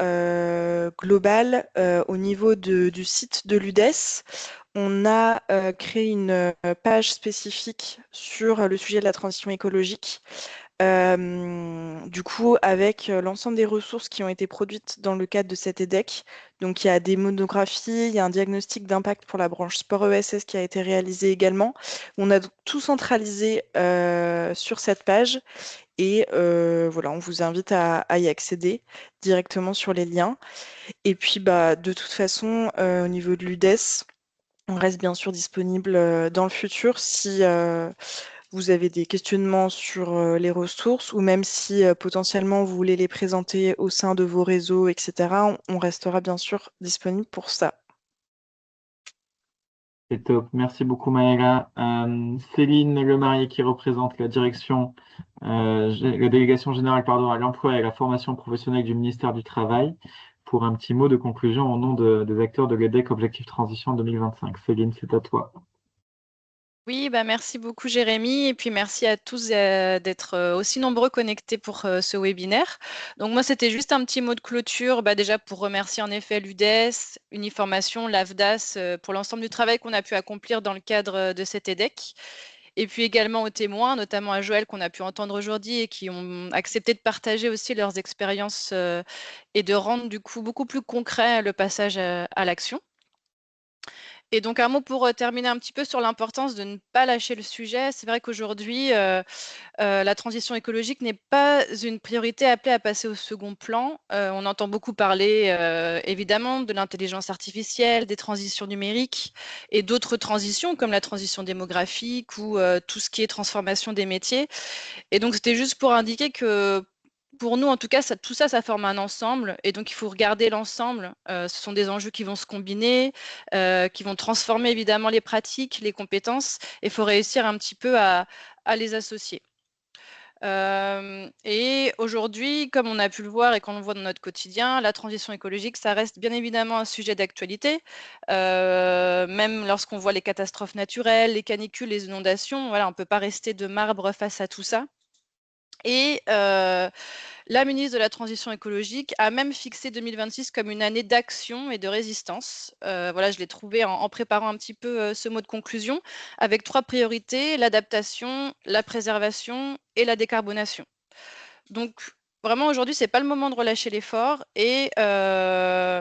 globale, au niveau du site de l'UDES, on a créé une page spécifique sur le sujet de la transition écologique. Du coup, avec l'ensemble des ressources qui ont été produites dans le cadre de cet EDEC. Donc, il y a des monographies, il y a un diagnostic d'impact pour la branche sport ESS qui a été réalisé également. On a tout centralisé sur cette page et voilà, on vous invite à y accéder directement sur les liens. Et puis, bah, de toute façon, au niveau de l'UDES, on reste bien sûr disponible dans le futur si vous avez des questionnements sur les ressources ou même si potentiellement vous voulez les présenter au sein de vos réseaux, etc. On restera bien sûr disponible pour ça.
C'est top. Merci beaucoup, Maëla. Céline Lemarié qui représente la direction, la délégation générale à l'emploi et à la formation professionnelle du ministère du Travail pour un petit mot de conclusion au nom des acteurs de l'EDEC Objectif Transition 2025. Céline, c'est à toi.
Oui, bah merci beaucoup Jérémy et puis merci à tous d'être aussi nombreux connectés pour ce webinaire. Donc moi c'était juste un petit mot de clôture, déjà pour remercier en effet l'UDES, Uniformation, l'AFDAS pour l'ensemble du travail qu'on a pu accomplir dans le cadre de cet EDEC. Et puis également aux témoins, notamment à Joël qu'on a pu entendre aujourd'hui et qui ont accepté de partager aussi leurs expériences et de rendre du coup beaucoup plus concret le passage à l'action. Et donc un mot pour terminer un petit peu sur l'importance de ne pas lâcher le sujet. C'est vrai qu'aujourd'hui, la transition écologique n'est pas une priorité appelée à passer au second plan. On entend beaucoup parler évidemment de l'intelligence artificielle, des transitions numériques et d'autres transitions comme la transition démographique ou tout ce qui est transformation des métiers. Et donc c'était juste pour indiquer que pour nous, en tout cas, tout ça, ça forme un ensemble. Et donc, il faut regarder l'ensemble. Ce sont des enjeux qui vont se combiner, qui vont transformer évidemment les pratiques, les compétences. Il faut réussir un petit peu à les associer. Et aujourd'hui, comme on a pu le voir et qu'on le voit dans notre quotidien, la transition écologique, ça reste bien évidemment un sujet d'actualité. Même lorsqu'on voit les catastrophes naturelles, les canicules, les inondations, voilà, on ne peut pas rester de marbre face à tout ça. Et la ministre de la Transition écologique a même fixé 2026 comme une année d'action et de résistance. Voilà, je l'ai trouvé en préparant un petit peu ce mot de conclusion, avec 3 priorités, l'adaptation, la préservation et la décarbonation. Donc, vraiment, aujourd'hui, ce n'est pas le moment de relâcher l'effort. Et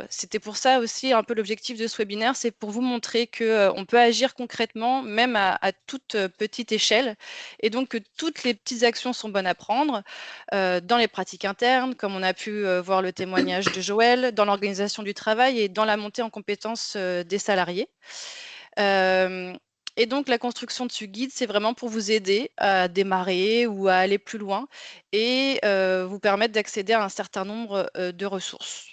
c'était pour ça aussi un peu l'objectif de ce webinaire, c'est pour vous montrer qu'on peut agir concrètement, même à toute petite échelle. Et donc, que toutes les petites actions sont bonnes à prendre dans les pratiques internes, comme on a pu voir le témoignage de Joël, dans l'organisation du travail et dans la montée en compétences des salariés. Et donc, la construction de ce guide, c'est vraiment pour vous aider à démarrer ou à aller plus loin et vous permettre d'accéder à un certain nombre de ressources.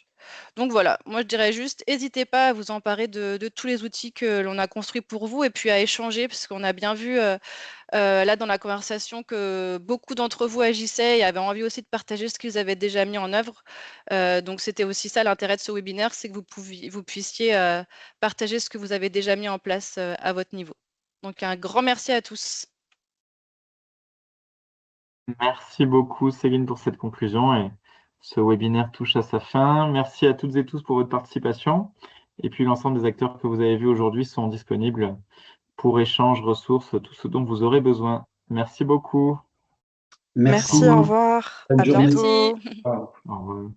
Donc voilà, moi je dirais juste, n'hésitez pas à vous emparer de tous les outils que l'on a construits pour vous et puis à échanger, parce qu'on a bien vu là dans la conversation que beaucoup d'entre vous agissaient et avaient envie aussi de partager ce qu'ils avaient déjà mis en œuvre. Donc c'était aussi ça l'intérêt de ce webinaire, c'est que vous puissiez partager ce que vous avez déjà mis en place à votre niveau. Donc un grand merci à tous.
Merci beaucoup, Céline, pour cette conclusion. Et ce webinaire touche à sa fin. Merci à toutes et tous pour votre participation. Et puis, l'ensemble des acteurs que vous avez vus aujourd'hui sont disponibles pour échange, ressources, tout ce dont vous aurez besoin. Merci beaucoup.
Merci, au revoir.
Bonne
À
journée.
bientôt.
Merci.
Au revoir.
Au revoir.